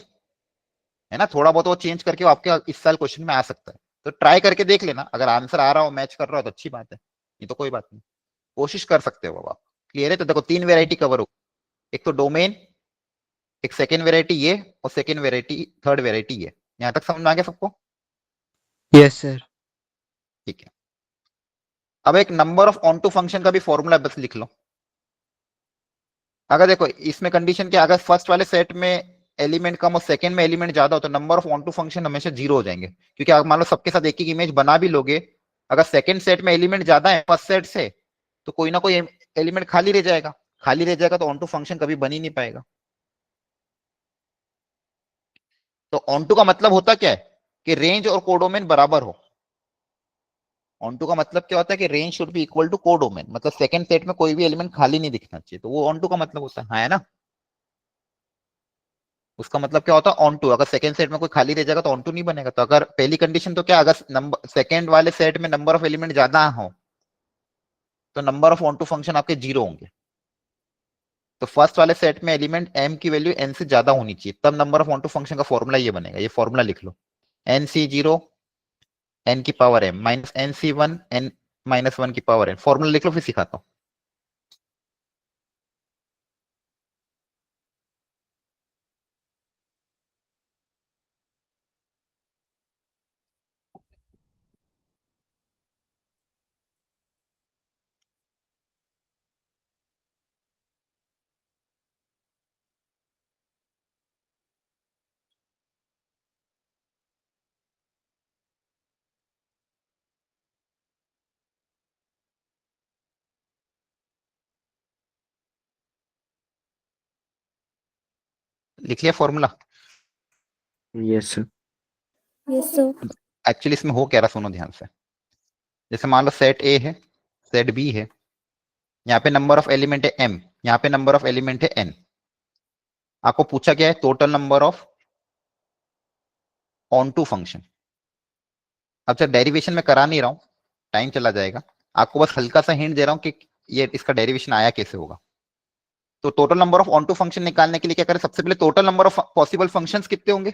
ना। थोड़ा बहुत वो चेंज करके वो आपके इस साल क्वेश्चन में आ सकता है, तो ट्राई करके देख लेना। अगर आंसर आ रहा हो, मैच कर रहा हो तो अच्छी बात है, ये तो कोई बात नहीं, कोशिश कर सकते हो आप। क्लियर है? तो देखो 3 वेराइटी कवर हो, एक तो डोमेन, एक सेकेंड वेराइटी ये, और सेकेंड वेराइटी, थर्ड वेराइटी ये। यहां तक समझ में आ गया सबको? Yes, sir. ठीक है। अब एक number of onto function का भी फॉर्मूला बस लिख लो। अगर देखो इसमें कंडीशन क्या, अगर फर्स्ट वाले सेट में एलिमेंट कम और सेकंड में एलिमेंट ज्यादा हो तो number of onto function हमेशा 0 हो जाएंगे, क्योंकि आप मान लो सबके साथ एक ही इमेज बना भी लोगे, अगर सेकंड सेट में एलिमेंट ज्यादा है फर्स्ट सेट से तो कोई ना कोई एलिमेंट खाली रह जाएगा, खाली रह जाएगा तो ऑन टू फंक्शन कभी बन ही नहीं पाएगा। तो ऑन टू का मतलब होता क्या है कि रेंज और कोडोमेन बराबर हो। ऑन टू का मतलब क्या होता है कि range should be equal to codomain, मतलब सेकंड सेट में कोई भी एलिमेंट खाली नहीं दिखना चाहिए, तो वो ऑन टू का मतलब होता है, हाँ है ना। उसका मतलब क्या होता है? Onto. अगर सेकंड सेट में कोई खाली रह जाएगा तो ऑन टू नहीं बनेगा। तो अगर पहली कंडीशन तो क्या, अगर नंबर सेकंड वाले सेट में नंबर ऑफ एलिमेंट ज्यादा हो तो number of onto function आपके 0 होंगे। तो फर्स्ट वाले सेट में एलिमेंट m की वैल्यू n से ज्यादा होनी चाहिए, तब number of onto function का फॉर्मूला ये बनेगा। ये फॉर्मूला लिख लो, nc0 n की power m minus nc1 n minus 1 की पावर n। फॉर्मूला लिख लो, फिर सिखाता हूं। लिख लिया formula? Yes, sir. Yes sir. Actually इसमें हो क्या रहा, सुनो ध्यान से। जैसे मान लो सेट ए है, सेट बी है, यहाँ पे नंबर ऑफ एलिमेंट है m, यहाँ पे नंबर ऑफ एलिमेंट है n। आपको पूछा क्या है? Total number of onto function. अब जब डेरिवेशन में करा नहीं रहा हूं, टाइम चला जाएगा, आपको बस हल्का सा हिंट दे रहा हूं कि ये इसका डेरिवेशन आया कैसे होगा। तो total number of onto function निकालने के लिए क्या करें? सबसे पहले total number of possible functions कितने होंगे?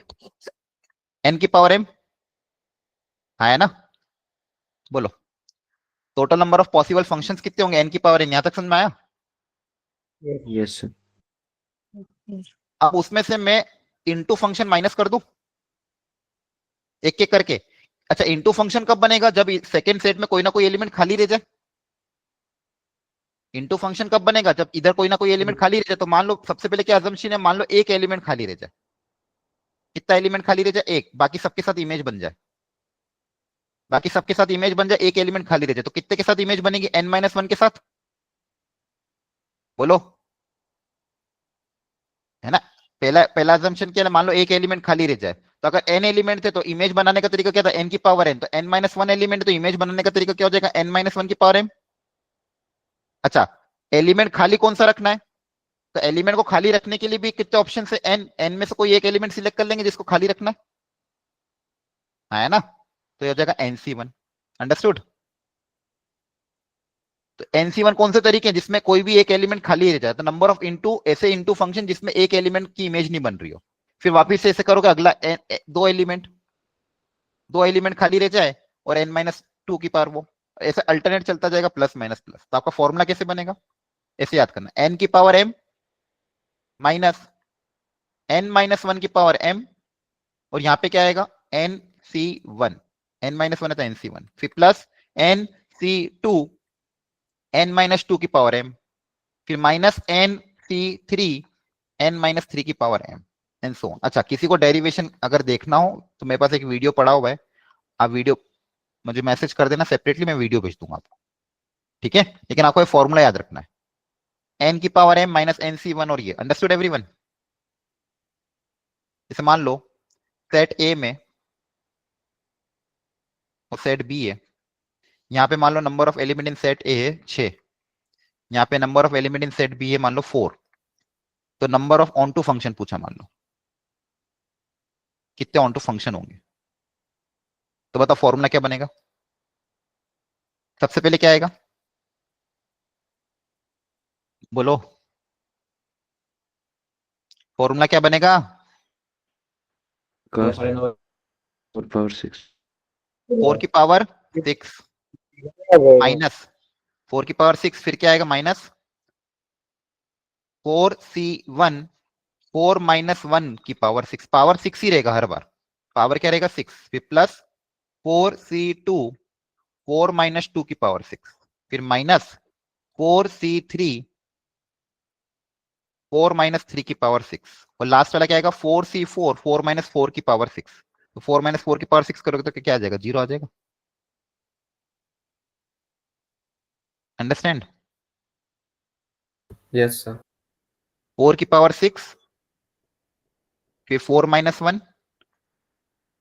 n की पावर m, हाँ है ना। बोलो, total number of possible functions कितने होंगे? n की पावर n। यहां तक समझ में आया? Yes, sir. अब उसमें से मैं इनटू फंक्शन माइनस कर दूं एक एक करके? अच्छा, इनटू फंक्शन कब बनेगा? जब सेकंड सेट में कोई ना कोई एलिमेंट खाली रह जाए। इनटू फंक्शन कब बनेगा? जब इधर कोई ना कोई एलिमेंट खाली रह जाए। तो मान लो सबसे पहले क्या अजम्पशन है, मान लो एक एलिमेंट खाली रह जाए। कितना एलिमेंट खाली रह जाए? एक। बाकी सबके साथ इमेज बन जाए, बाकी सबके साथ इमेज बन जाए, एक एलिमेंट खाली रह जाए। तो कितने के साथ इमेज बनेगी? n-1 के साथ। बोलो, है ना? पहला पहला assumption क्या है? मान लो एक एलिमेंट खाली रह जाए। तो अगर n एलिमेंट थे तो इमेज बनाने का तरीका क्या था? n की पावर n। तो n-1 एलिमेंट, तो इमेज बनाने का तरीका क्या हो जाएगा? n-1 की पावर m। अच्छा, एलिमेंट खाली कौन सा रखना है? तो एलिमेंट को खाली रखने के लिए भी कितने ऑप्शन है? n में से कोई एक एलिमेंट सिलेक्ट कर लेंगे जिसको खाली रखना है। हाँ, है ना? तो ये हो जाएगा nc1। अंडरस्टूड? तो nc1 कौन से तरीके हैं जिसमें कोई भी एक एलिमेंट खाली रह जाए? तो नंबर ऑफ इनटू, ऐसे इनटू फंक्शन जिसमें एक एलिमेंट की इमेज नहीं बन रही हो। फिर वापिस से ऐसे करोगे, अगला दो एलिमेंट खाली रह जाए और n-2 की पावर वो, ऐसे अल्टरनेट चलता जाएगा, प्लस माइनस प्लस। तो आपका फॉर्मूला कैसे बनेगा? ऐसे याद करना, n की पावर m माइनस n-1 की पावर m, और यहां पे क्या आएगा? nc1। n-1 है तो nc1, फिर प्लस nc2 n-2 की पावर m, फिर माइनस nc3 n-3 की power m, and so on. अच्छा, किसी को डेरिवेशन अगर देखना हो तो मेरे पास एक वीडियो पड़ा हुआ है, आप वीडियो मुझे मैसेज कर देना सेपरेटली, मैं वीडियो भेज दूंगा आपको। ठीक है, लेकिन आपको ये फॉर्मूला याद रखना है, n की पावर m माइनस nc1। और ये अंडरस्टूड एवरीवन? जैसे मान लो सेट ए में और सेट बी है। यहाँ पे मान लो number of element in set A है 6, यहाँ पे number of element in set B है मान लो 4। तो number of onto function पूछा, मान लो कितने ऑन टू फंक्शन होंगे? तो बताओ फॉर्मूला क्या बनेगा? सबसे पहले क्या आएगा? बोलो, फॉर्मूला क्या बनेगा? cos 4 power 6 4 की पावर 6 माइनस 4 की पावर 6, फिर क्या आएगा? माइनस 4c1 4 माइनस 1 की पावर 6। पावर 6 ही रहेगा हर बार, पावर क्या रहेगा? 6। फिर प्लस 4c2 4 माइनस 2 की पावर 6, फिर माइनस 4c3 4 माइनस 3 की पावर 6, और लास्ट वाला क्या आएगा? 4c4 4 माइनस 4 की पावर 6। तो 4 माइनस 4 की पावर 6 करोगे तो क्या आ जाएगा? 0 आ जाएगा। अंडरस्टैंड? Yes, sir. 4 की पावर 6, फिर 4 माइनस 1,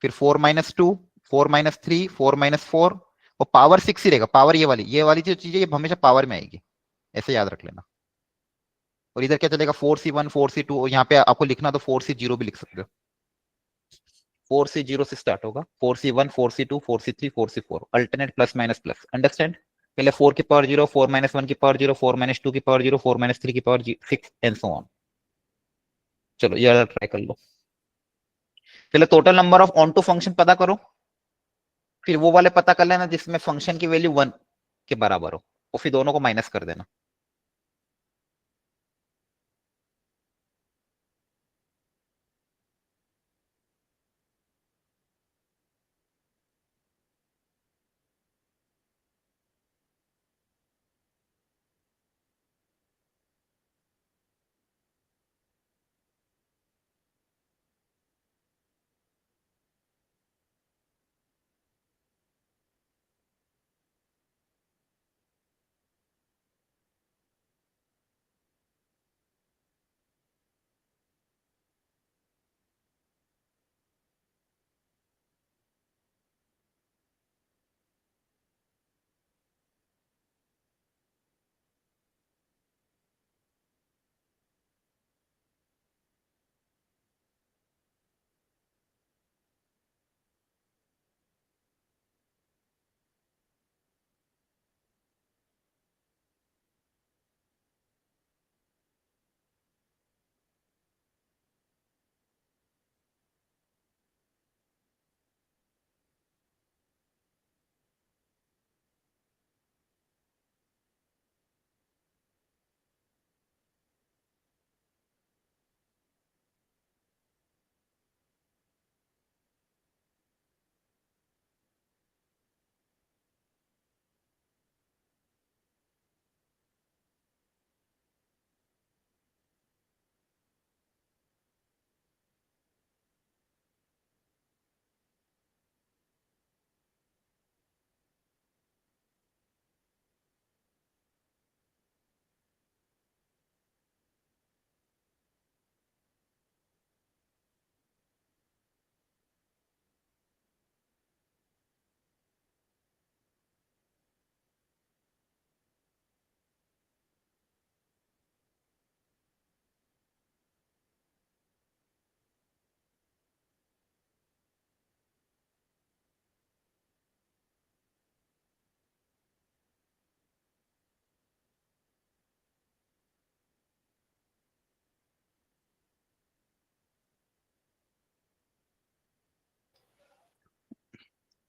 फिर 4 माइनस 2, 4 माइनस 3, 4 माइनस 4, और पावर 6 ही रहेगा। पावर ये वाली जो चीज है ये हमेशा पावर में आएगी, ऐसे याद रख लेना। और इधर क्या चलेगा? 4c1 4c2, और यहाँ पे आपको लिखना तो 4c0 भी लिख सकते हो। 4c0 से स्टार्ट होगा, 4c1 4c2 4c3 4c4, alternate plus minus plus. Understand? पहले 4 की पावर 0, 4 माइनस 1 की पावर 0, 4 माइनस 2 की पावर 0, 4 माइनस 3 की पावर 6, एंड सो ऑन। चलो ये ट्राई कर लो। पहले total number of onto function पता करो, फिर वो वाले पता कर लेना जिसमें फंक्शन की वैल्यू 1 के बराबर हो, और फिर दोनों को माइनस कर देना।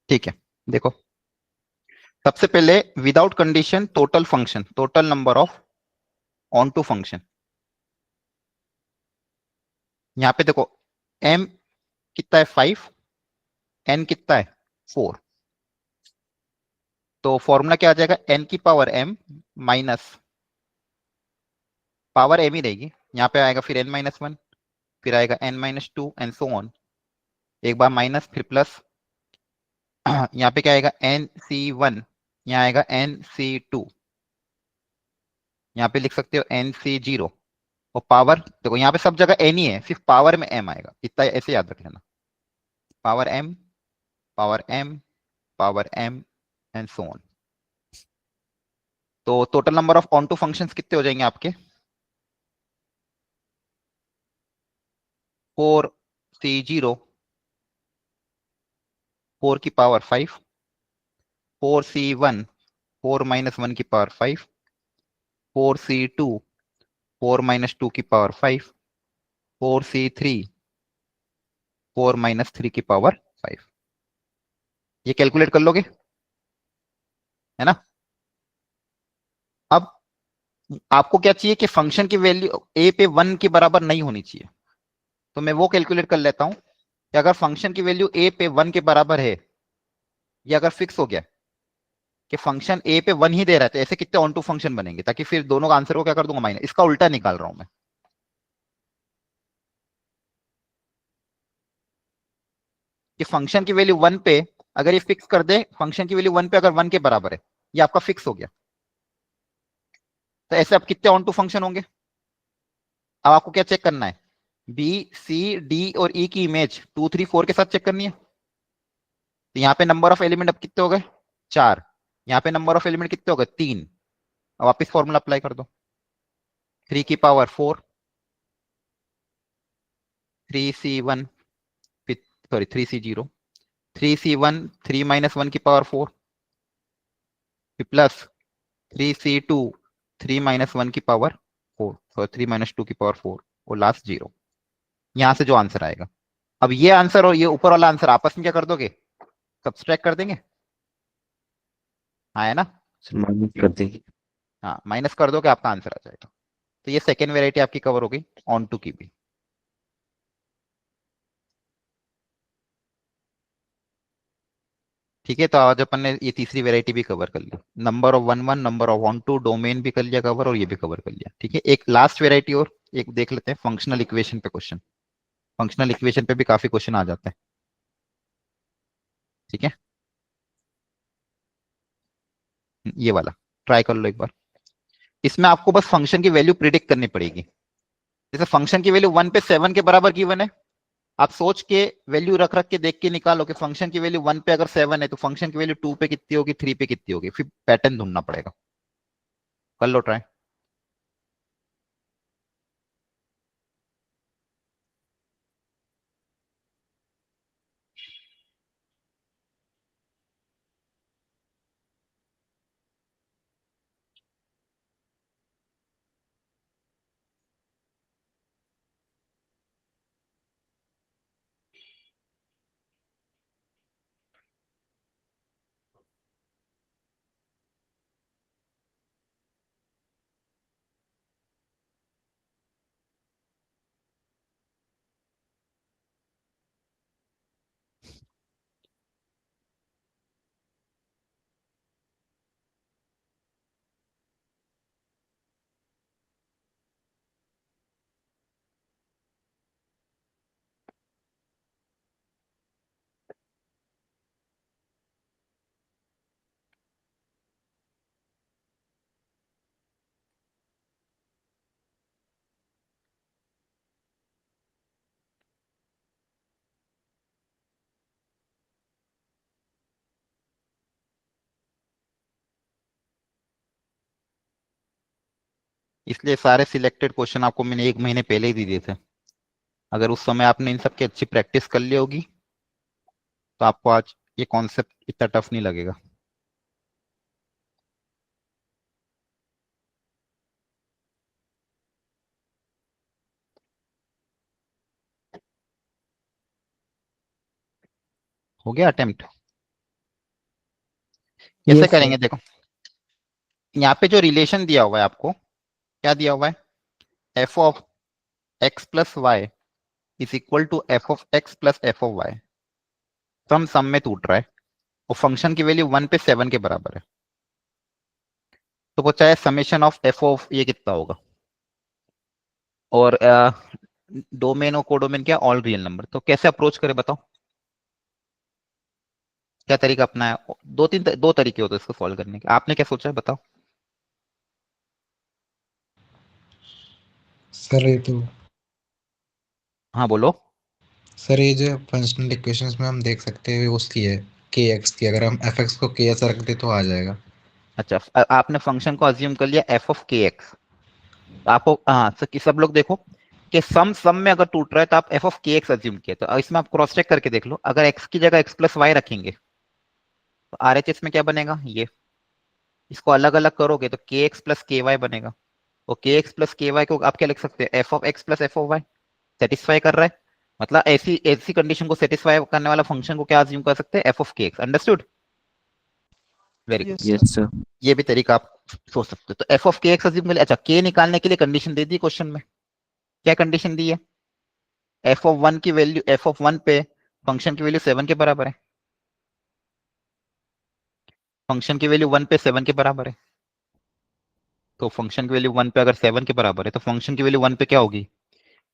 ठीक है, देखो सबसे पहले without condition total function, total number of onto function. यहां पे देखो m कितना है 5, n कितना है 4, तो फॉर्मूला क्या आ जाएगा n की power m minus power m ही रहेगी, यहाँ पे आएगा फिर n-1, फिर आएगा n-2 एंड सो ऑन, एक बार माइनस फिर प्लस, यहाँ पे क्या आएगा nc1, यहाँ आएगा nc2, यहाँ पे लिख सकते हो nc0, और पावर देखो यहाँ पे सब जगह n ही है, सिर्फ पावर में m आएगा, इतना ऐसे याद रख लेना, power m power m power m and so on. तो total number of onto functions कितने हो जाएंगे आपके 4c0 4 की पावर 5, 4c1 4-1 की पावर 5, 4c2 4-2 की पावर 5, 4c3 4-3 की पावर 5। ये कैलकुलेट कर लोगे, है ना। अब आपको क्या चाहिए कि फंक्शन की वैल्यू a पे 1 के बराबर नहीं होनी चाहिए, तो मैं वो कैलकुलेट कर लेता हूं कि अगर फंक्शन की वैल्यू a पे 1 के बराबर है, ये अगर फिक्स हो गया कि फंक्शन a पे 1 ही दे रहा है, तो ऐसे कितने ऑन टू फंक्शन बनेंगे, ताकि फिर दोनों का आंसर को क्या कर दूंगा माइनस, इसका उल्टा निकाल रहा हूं मैं। कि फंक्शन की वैल्यू 1 पे अगर ये फिक्स कर दे, फंक्शन की वैल्यू 1 पे अगर 1 के बराबर है, ये आपका फिक्स हो गया, तो ऐसे अब कितने ऑन टू फंक्शन होंगे। अब आपको क्या चेक करना है, बी सी डी और ई की इमेज 2 3 4 के साथ चेक करनी है। तो यहाँ पे नंबर ऑफ एलिमेंट अब कितने हो गए 4, यहाँ पे नंबर ऑफ एलिमेंट कितने हो गए 3। अब वापिस फॉर्मूला अप्लाई कर दो, 3 की power 4, 3c1 sorry 3c0, 3c1 3-1 की पावर 4, फिर प्लस 3c2 3-1 की पावर 4, सॉरी 3-2 की पावर 4, और लास्ट 0। यहां से जो आंसर आएगा, अब ये आंसर और ये ऊपर वाला आंसर आपस में क्या कर दोगे, सब्सट्रैक्ट कर देंगे, हाँ है ना। माइनस कर देंगे। हाँ माइनस कर दो कि आपका आंसर आ जाएगा। तो ये सेकेंड वेराइटी आपकी कवर हो गई, ऑन टू की भी। ठीक है, तो आज अपन ने ये तीसरी वेराइटी भी कवर कर ली, number of 1 1, number of onto, domain भी कर लिया कवर, और ये भी कवर कर लिया। ठीक है, एक लास्ट वेराइटी और एक देख लेते हैं, फंक्शनल इक्वेशन पे क्वेश्चन। फंक्शनल इक्वेशन पे भी काफी क्वेश्चन आ जाते हैं। ठीक है, ये वाला ट्राई कर लो एक बार। इसमें आपको बस फंक्शन की वैल्यू प्रिडिक्ट करनी पड़ेगी। जैसे फंक्शन की वैल्यू 1 पे 7 के बराबर गिवन है, आप सोच के वैल्यू रख रख के देख के निकालो कि फंक्शन की वैल्यू 1 पे अगर 7 है, तो फंक्शन की वैल्यू 2 पे कितनी होगी, 3 पे कितनी होगी, फिर पैटर्न ढूंढना पड़ेगा। कर लो ट्राई। इसलिए सारे सिलेक्टेड क्वेश्चन आपको मैंने 1 महीने पहले ही दे दिए थे। अगर उस समय आपने इन सब की अच्छी प्रैक्टिस कर ली होगी, तो आपको आज ये कॉन्सेप्ट इतना टफ नहीं लगेगा। हो गया अटेम्प्ट। कैसे Yes, sir. करेंगे देखो, यहाँ पे जो रिलेशन दिया हुआ है आपको, क्या दिया हुआ है, f of x plus y is equal to f of x plus F of y. Sum में टूट रहा है और फंक्शन की वैल्यू 1 पे 7 के बराबर है, तो पूछा है समेशन ऑफ एफ ऑफ ये कितना होगा, और डोमेन और कोडोमेन क्या, ऑल रियल नंबर। तो कैसे अप्रोच करें बताओ, क्या तरीका अपना है? दो तरीके होते हैं इसको सॉल्व करने के, आपने क्या सोचा है बताओ। सर ये तो हाँ बोलो। सर ये जो फंक्शनल इक्वेशंस में हम देख सकते हैं उसकी है के एक्स की, अगर हम एफ एक्स को के ऐसा रख दे तो आ जाएगा। अच्छा, आपने फंक्शन को अज्यूम कर लिया एफ ऑफ के एक्स। आपको हाँ सब लोग देखो कि सम में अगर टूट रहा है तो आप एफ ऑफ के एक्स अज्यूम किया, तो इसमें आप क्रॉस चेक करके देख लो, अगर एक्स की जगह एक्स प्लस वाई रखेंगे तो आरएचएस में क्या बनेगा, ये इसको अलग अलग करोगे तो के एक्स प्लस के वाई बनेगा, और के एक्स प्लस के वाई को आप क्या लिख सकते हैं, F of x plus F of Y. Satisfy कर रहा है, मतलब ऐसी ऐसी कंडीशन को सेटिस्फाई करने वाला फंक्शन को क्या अज्यूम कर सकते हैं, एफ ऑफ के x. Understood, very good. Yes, sir. Yes, sir. ये भी तरीका आप सोच सकते हो। तो एफ ऑफ के एक्स अज्यूम कर लिया। अच्छा, के निकालने के लिए कंडीशन दे दी क्वेश्चन में, क्या कंडीशन दी है, एफ ऑफ वन की वैल्यू, एफ ऑफ वन पे फंक्शन की वैल्यू 7 के बराबर है, फंक्शन की वैल्यू 1 पे 7 के बराबर है, तो फंक्शन की वैल्यू 1 पे अगर 7 के बराबर है तो फंक्शन की वैल्यू 1 पे क्या होगी,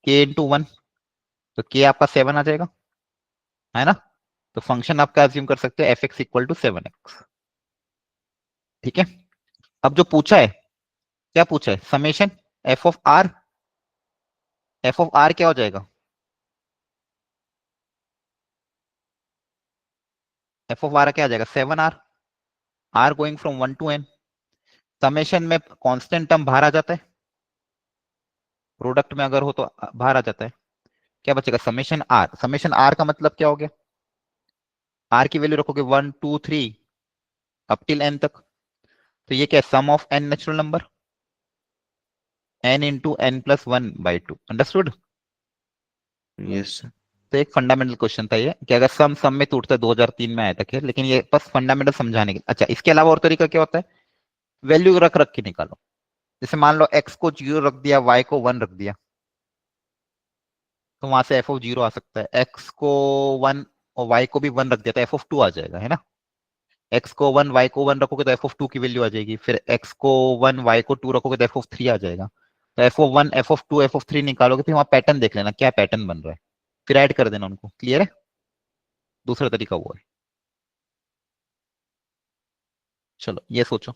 के इंटू 1, तो के आपका 7 आ जाएगा, है ना। तो फंक्शन आपका अज्यूम कर सकते हैं F x equal to 7x। ठीक है, अब जो पूछा है, क्या पूछा है, summation f of r, f of r क्या हो जाएगा, एफ ऑफ आर क्या आ जाएगा, 7r, r going from 1 to n। Summation में कांस्टेंट टर्म बाहर आ जाता है, प्रोडक्ट में अगर हो तो बाहर आ जाता है, क्या बचेगा, समेशन आर। समेशन आर का मतलब क्या हो गया, आर की वैल्यू रखोगे 1 2 3 अप टिल एन तक, तो ये क्या है, sum of n natural number, n into n plus 1/2। Understood. Yes, sir. तो एक फंडामेंटल क्वेश्चन था ये, कि अगर सम में टूटता है, 2003 में आया था खैर, लेकिन ये बस फंडामेंटल समझाने के। अच्छा, इसके अलावा और तरीका क्या होता है, वैल्यू रख रख के निकालो। जैसे मान लो एक्स को 0 रख दिया, वाई को 1 रख दिया, तो वहां से एफ ऑफ 0 आ सकता है। एक्स को 1 और वाई को भी 1 रख दिया तो एफ ऑफ 2 आ जाएगा, है ना। एक्स को 1 वाई को 1 रखोगे तो एफ ऑफ 2 की वैल्यू आ जाएगी, फिर एक्स को 1 वाई को 2 रखोगे तो एफ ऑफ 3 आ जाएगा। तो F of 1 F of 2 F of 3 निकालोगे, फिर वहां पैटर्न देख लेना क्या पैटर्न बन रहा है, फिर ऐड कर देना उनको। क्लियर है, दूसरा तरीका वो है। चलो ये सोचो।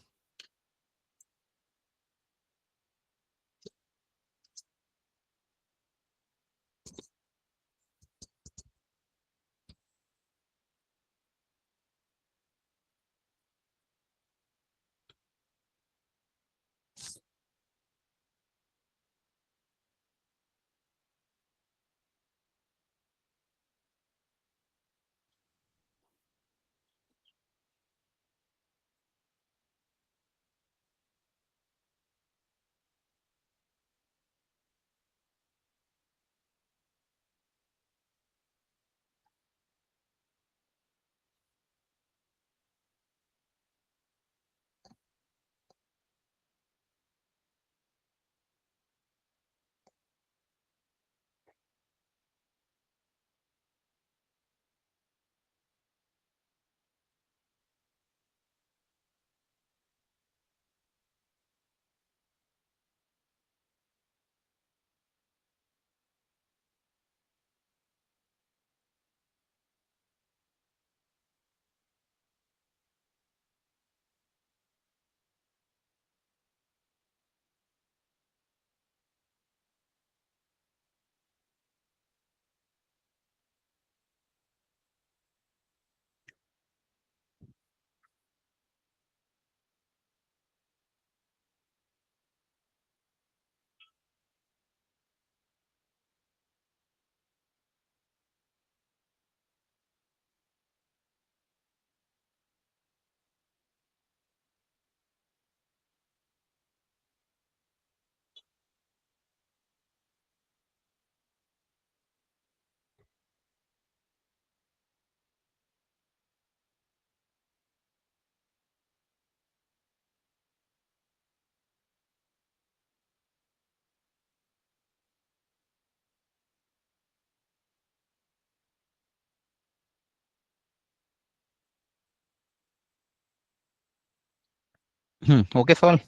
ओके सवाल।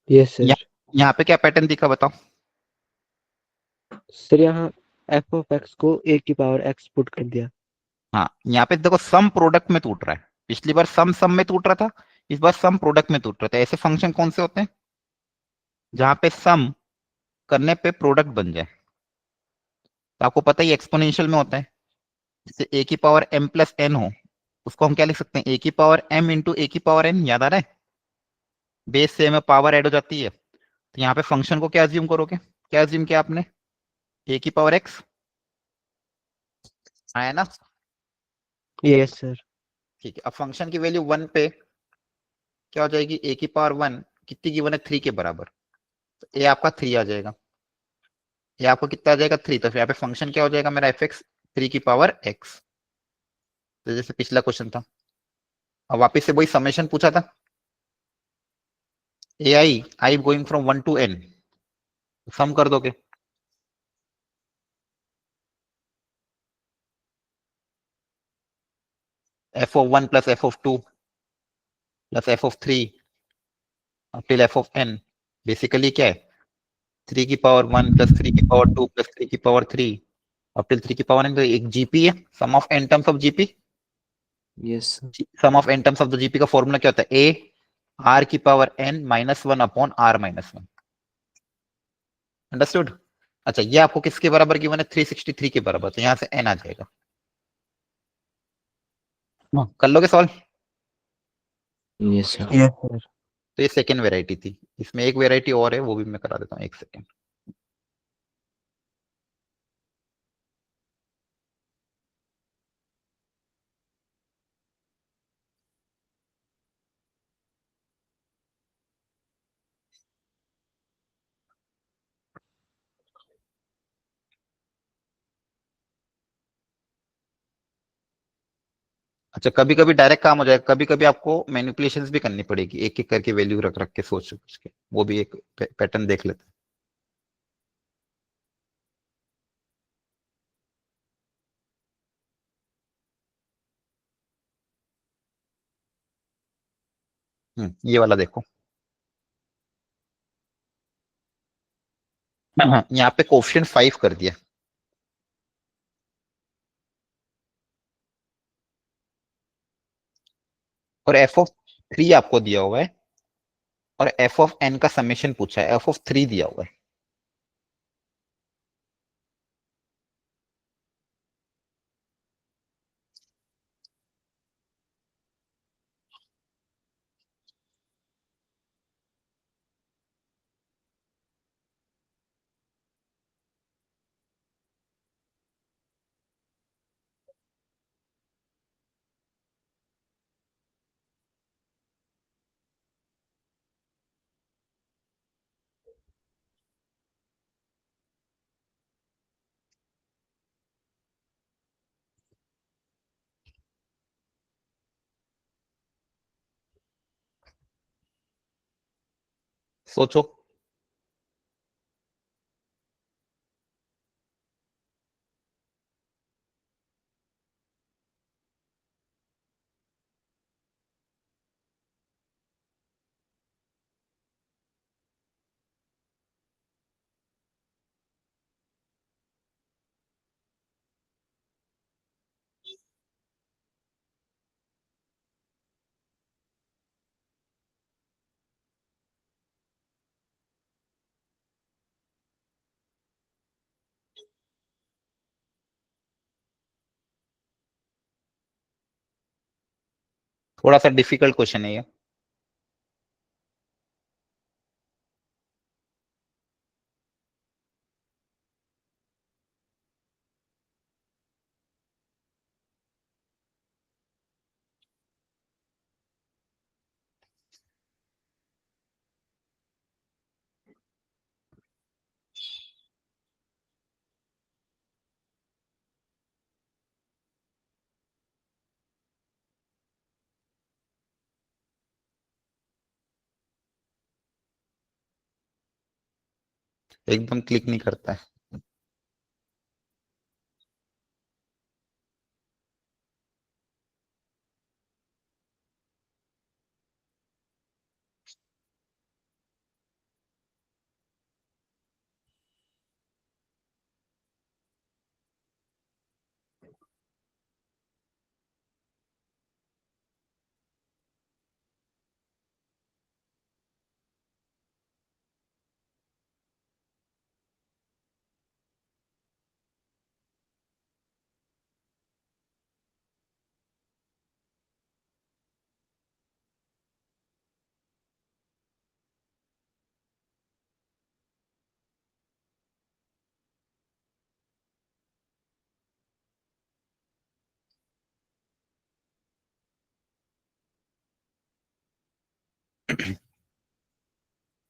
Yes sir. यहाँ पे क्या पैटर्न दिखा बताओ। सर यहाँ एफ ऑफ एक्स को ए की पावर एक्स पुट कर दिया। हाँ, यहाँ पे देखो सम प्रोडक्ट में टूट रहा है। पिछली बार सम सम में टूट रहा था, इस बार सम प्रोडक्ट में टूट रहा था। ऐसे फंक्शन कौन से होते हैं जहां पे सम करने पे प्रोडक्ट बन जाए? तो आपको पता ही एक्सपोनेंशियल में होता है। जैसे ए की पावर m प्लस एन हो, उसको हम क्या लिख सकते हैं? ए की पावर m इंटू ए की पावर n। याद आ रहा है? बेस से में पावर ऐड हो जाती है। तो यहाँ पे फंक्शन को क्या अज्यूम करोगे? क्या अज्यूम किया आपने? ए की पावर x आया ना? Yes sir. ठीक है, अब फंक्शन की वैल्यू 1 पे क्या हो जाएगी? ए की पावर 1 कितनी गिवन है? 3 के बराबर। तो ए आपका 3 आ जाएगा। ये आपको कितना आ जाएगा? 3। तो फिर यहाँ पे फंक्शन क्या हो जाएगा मेरा? एफ एक्स 3 की पावर x। तो जैसे पिछला क्वेश्चन था, अब वापिस से वही समेशन पूछा था। A i going from 1 to n, sum कर दोगे। F of 1 plus F of 2 plus F of 3 till f of n। Basically क्या है? 3 की पावर 1 प्लस 3 की पावर 2 प्लस 3 की पावर 3 अब टिल 3 की पावर n। तो एक जीपी है, sum of n terms of GP. Yes sum of n terms of the GP का फॉर्मूला क्या होता है? ए आर की power n minus 1 upon r minus 1। Understood? अच्छा, ये आपको किसके बराबर गिवन है? 363 के बराबर। तो यहां से n आ जाएगा। कर लोगे solve? Yes sir. Yes sir. तो ये सेकेंड वेराइटी थी। इसमें एक वेराइटी और है, वो भी मैं करा देता हूँ। एक सेकेंड। अच्छा, कभी कभी डायरेक्ट काम हो जाएगा, कभी कभी आपको मैनिपुलेशंस भी करनी पड़ेगी, एक एक करके वैल्यू रख रख के सोच सोच के। वो भी एक पैटर्न देख लेते हैं। ये वाला देखो। यहाँ पे कोफिशिएंट 5 कर दिया, और एफ ऑफ 3 आपको दिया हुआ है, और एफ ऑफ n का समेशन पूछा है, एफ ऑफ 3 दिया हुआ है। सोचो। थोड़ा सा डिफिकल्ट क्वेश्चन है ये। एकदम क्लिक नहीं करता है।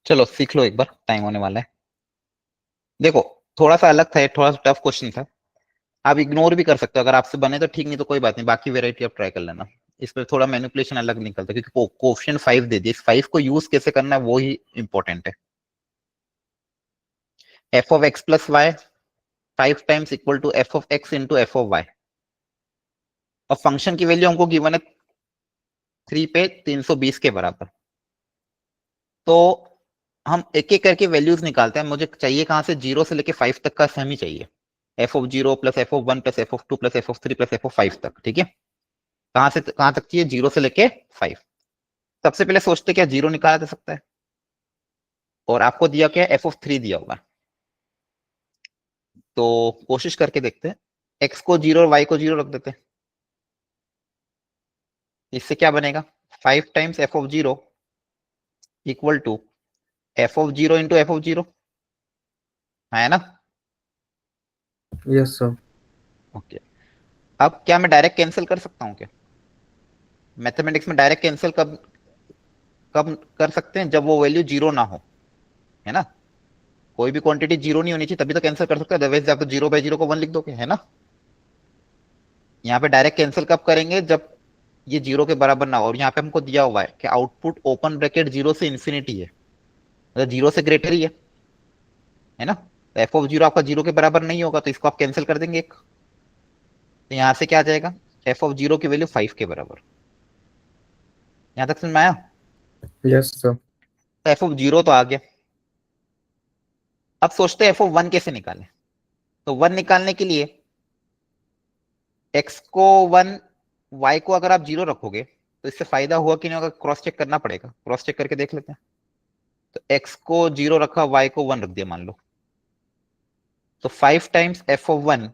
चलो सीख लो एक बार, टाइम होने वाला है। देखो थोड़ा सा अलग था, थोड़ा सा टफ क्वेश्चन था। आप इग्नोर भी कर सकते हो, अगर आपसे बने तो ठीक, नहीं तो कोई बात नहीं, बाकी वेराइटी आप ट्राई कर लेना। इसमें थोड़ा मैनिपुलेशन अलग निकलता है क्योंकि कोफिशिएंट 5 दे दिए, इस 5 को यूज कैसे करना है वो ही इंपॉर्टेंट है। F of x plus y 5 times equal to f of x into f of y. और फंक्शन की वैल्यू हमको गिवन है 3 पे 320 के बराबर। तो हम एक एक करके वैल्यूज निकालते हैं। मुझे चाहिए कहां से, 0 से लेके 5 तक का सम ही चाहिए। F of 0 plus F of 1 plus F of 2 plus F of 3 plus F of 5 तक, ठीक है। कहां से कहां तक चाहिए, 0 से लेके 5। सबसे पहले सोचते क्या 0 निकाला जा सकता है, और आपको दिया क्या, एफ ऑफ 3 दिया होगा। तो कोशिश करके देखते हैं, एक्स को 0 और वाई को 0 रख देते हैं। इससे क्या बनेगा, 5 times f of 0 equal to f of 0 into f of 0, है ना। Yes sir. ओके, अब क्या मैं डायरेक्ट कैंसिल कर सकता हूँ क्या? मैथमेटिक्स में डायरेक्ट कैंसिल कब कब कर सकते हैं, जब वो वैल्यू 0 ना हो, है ना। कोई भी क्वांटिटी 0 नहीं होनी चाहिए तभी तो कैंसिल कर सकते हैं, अदरवाइज आप तो 0/0 को 1 लिख दोगे, है ना। यहाँ पे डायरेक्ट कैंसिल कब करेंगे, जब ये 0 के बराबर ना हो। और यहाँ पे हमको दिया हुआ है कि आउटपुट ओपन ब्रैकेट 0 से इंफिनिटी है, मतलब 0 से ग्रेटर ही है ना। तो एफ ऑफ 0 आपका 0 के बराबर नहीं होगा, तो इसको आप कैंसिल कर देंगे एक। तो यहाँ से क्या आ जाएगा, एफ ऑफ 0 की वैल्यू 5 के बराबर। यहाँ तक समझ में आया। Yes sir. तो एफ ऑफ 0 तो आ गया। अब सोचते हैं एफ ऑफ 1 कैसे निकालें। तो 1 निकालने के लिए x को 1, y को अगर आप 0 रखोगे तो इससे फायदा हुआ कि नहीं होगा, क्रॉस चेक करना पड़ेगा। क्रॉस चेक करके देख लेते हैं। तो x को 0 रखा, y को 1 रख दिया मान लो, तो 5 टाइम्स एफ ऑफ 1,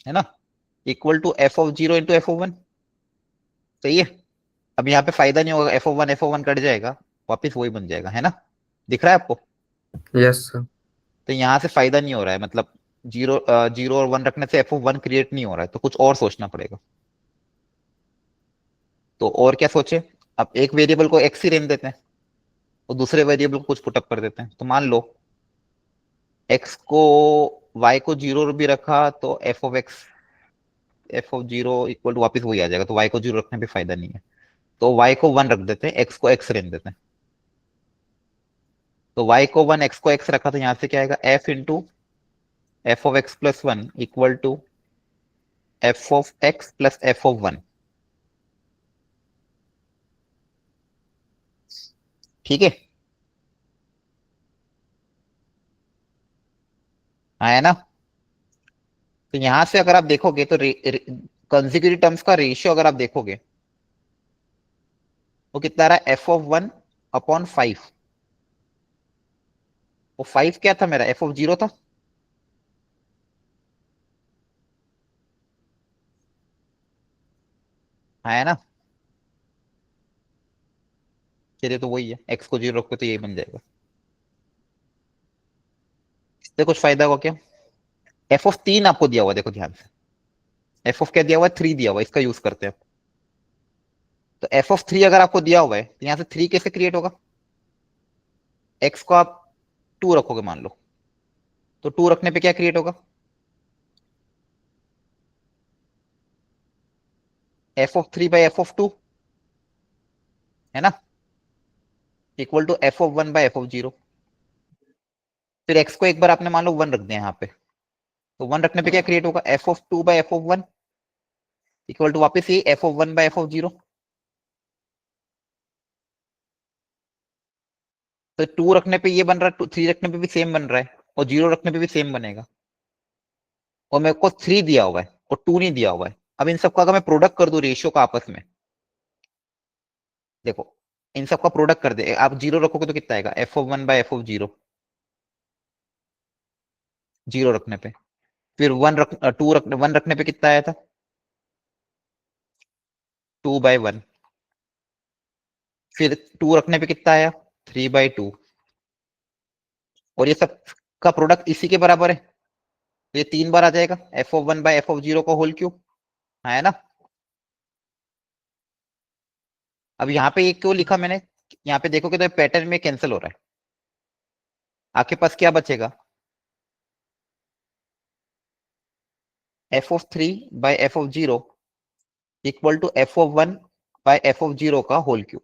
है ना, equal to f of 0 into f of 1। सही है। अब यहाँ पे फायदा नहीं होगा, एफ ऑफ 1 कट जाएगा, वापिस वही बन जाएगा, है ना। दिख रहा है आपको। Yes sir. तो यहाँ से फायदा नहीं हो रहा है, मतलब 0 और 1 रखने से एफ ऑफ 1 क्रिएट नहीं हो रहा है, तो कुछ और सोचना पड़ेगा। तो और क्या सोचे, अब एक वेरिएबल को x ही रहने देते हैं और दूसरे वेरिएबल को कुछ पुटअप कर देते हैं। तो मान लो x को y को 0 भी रखा तो एफ ऑफ 0 इक्वल टू वापिस वही आ जाएगा, तो y को 0 रखने पे फायदा नहीं है। तो y को 1 रख देते हैं, x को x रहने देते हैं। तो y को 1, x को x रखा, तो यहां से क्या आएगा, f into f of x plus 1 equal to f of x plus F of 1। ठीक है, आया ना। तो यहां से अगर आप देखोगे तो कंसेक्यूटिव टर्म्स का रेशियो अगर आप देखोगे वो कितना रहा है, एफ ऑफ 1 अपॉन 5। वो 5 क्या था मेरा, एफ ऑफ 0 था। आया ना। चलिए तो वही है, एक्स को 0 रखो तो यही बन जाएगा। इससे कुछ फायदा हुआ क्या, एफ ऑफ 3 आपको दिया हुआ, देखो ध्यान से, एफ ऑफ क्या दिया हुआ है, 3 दिया हुआ है, इसका यूज करते हैं। तो एफ ऑफ 3 अगर आपको दिया हुआ है तो यहां से 3 कैसे क्रिएट होगा, एक्स को आप 2 रखोगे मान लो, तो 2 रखने पे क्या क्रिएट होगा, f of 3 by f of 2, है ना, equal to f of 1 by f of 0। फिर एक्स को एक बार आपने मान लो 1 रख दिया यहाँ पे, तो 1 रखने पे क्या क्रिएट होगा, f of 2 by f of 1 equal to वापिस ये f of 1 by f of 0। तो 2 रखने पे ये बन रहा है, 3 रखने पे भी सेम बन रहा है, और 0 रखने पे भी सेम बनेगा। और मेरे को 3 दिया हुआ है और 2 नहीं दिया हुआ है। अब इन सबका अगर मैं प्रोडक्ट कर दूं रेशियो का आपस में, देखो इन सबका प्रोडक्ट कर दे, आप 0 रखोगे तो कितना आएगा, F of 1 by f of 0, 0 रखने पे। फिर 1 रखने पे कितना आया था, 2 बाई 1। फिर 2 रखने पे कितना आया, 3 बाई 2। और ये सब का प्रोडक्ट इसी के बराबर है, तो ये 3 बार आ जाएगा, F of 1 by f of 0 का होल क्यूब, है ना। अब यहाँ पे एक क्यों लिखा मैंने, यहाँ पे देखोगे तो पैटर्न में कैंसिल हो रहा है, आपके पास क्या बचेगा, f(3) by f(0) equal to f(1) by f(0) का होल क्यूब।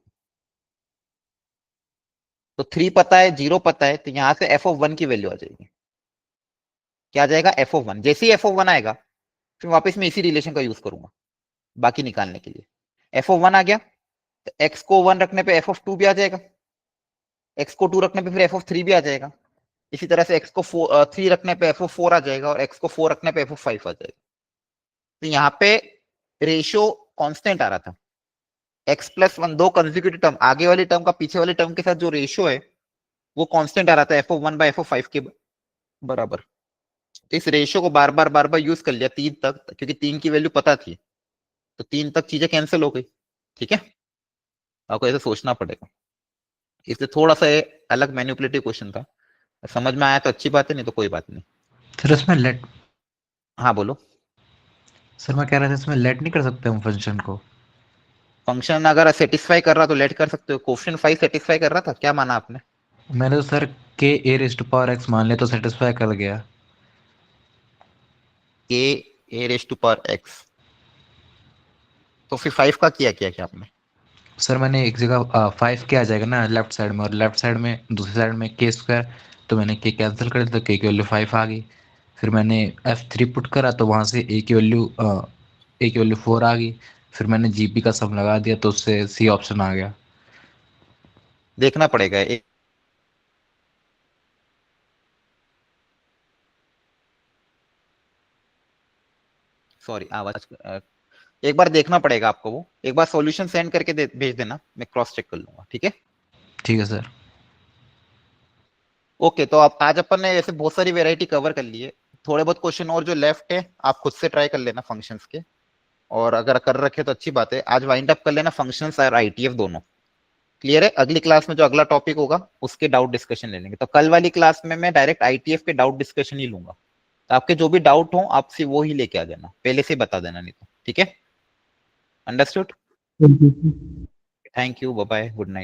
तो 3 पता है, 0 पता है, तो यहां से f(1) की वैल्यू आ जाएगी, क्या आ जाएगा f(1). जैसे ही f(1) आएगा फिर वापस मैं इसी रिलेशन का यूज करूंगा बाकी निकालने के लिए। f(1) आ गया तो x को 1 रखने पे f(2) भी आ जाएगा, x को 2 रखने पे फिर f(3) भी आ जाएगा, इसी तरह से x को 3 रखने पे f(4) आ जाएगा और x को 4 रखने पे f(5) आ जाएगा। तो यहाँ पे रेशियो कांस्टेंट आ रहा था, x+1 दो कंसेक्यूटिव टर्म, आगे वाली टर्म का पीछे वाली टर्म के साथ जो रेशियो है वो कांस्टेंट आ रहा था f(1) by f(5) के बराबर। तो इस रेशियो को बार बार यूज कर लिया 3 तक, क्योंकि 3 की वैल्यू पता थी, तो 3 तक चीजें कैंसिल हो गई। ठीक है, आपको ऐसे सोचना पड़ेगा, इसलिए थोड़ा सा अलग मैनिपुलेटिव क्वेश्चन था, समझ में आया तो अच्छी बात है, नहीं तो कोई बात नहीं। सर इसमें लेट, हाँ बोलो। सर मैं कह रहा था इसमें लेट नहीं कर सकते हम फंक्शन को? फंक्शन अगर सेटिस्फाई कर रहा तो लेट कर सकते हो, क्वेश्चन 5 सेटिस्फाई कर रहा था, क्या माना आपने? मैंने तो सर के a⁻x मान लिया तो सेटिस्फाई कर गया। k a⁻x, तो फिर 5 का किया क्या आपने? सर मैंने एक जगह 5 के आ जाएगा ना लेफ्ट साइड में, और लेफ्ट साइड में दूसरी साइड में k², तो मैंने k कैंसिल कर दिया तो k की वैल्यू 5 आ गई। फिर मैंने f3 पुट करा तो वहां से a की वैल्यू 4 आ गई। फिर मैंने gp का सम लगा दिया तो उससे c ऑप्शन आ गया। देखना पड़ेगा सॉरी आवाज एक बार देखना पड़ेगा आपको, वो एक बार सॉल्यूशन सेंड करके भेज देना, मैं क्रॉस चेक कर लूंगा। ठीक है, ठीक है सर। ओके। तो अब आज अपन ने ऐसे बहुत सारी वेराइटी कवर कर ली है, थोड़े बहुत क्वेश्चन और जो लेफ्ट है आप खुद से ट्राई कर लेना फंक्शंस के, और अगर कर रखे तो अच्छी बात है। आज वाइंड अप कर लेना फंक्शंस और आईटीएफ दोनों। क्लियर है? अगली क्लास में जो अगला टॉपिक होगा उसके डाउट डिस्कशन ले लेंगे। तो कल वाली क्लास में मैं डायरेक्ट आईटीएफ के डाउट डिस्कशन ही लूंगा, तो आपके जो भी डाउट हो आपसे वो ही लेके आ जाना, पहले से बता देना, नहीं तो। ठीक है, understood? Thank you, bye bye, good night.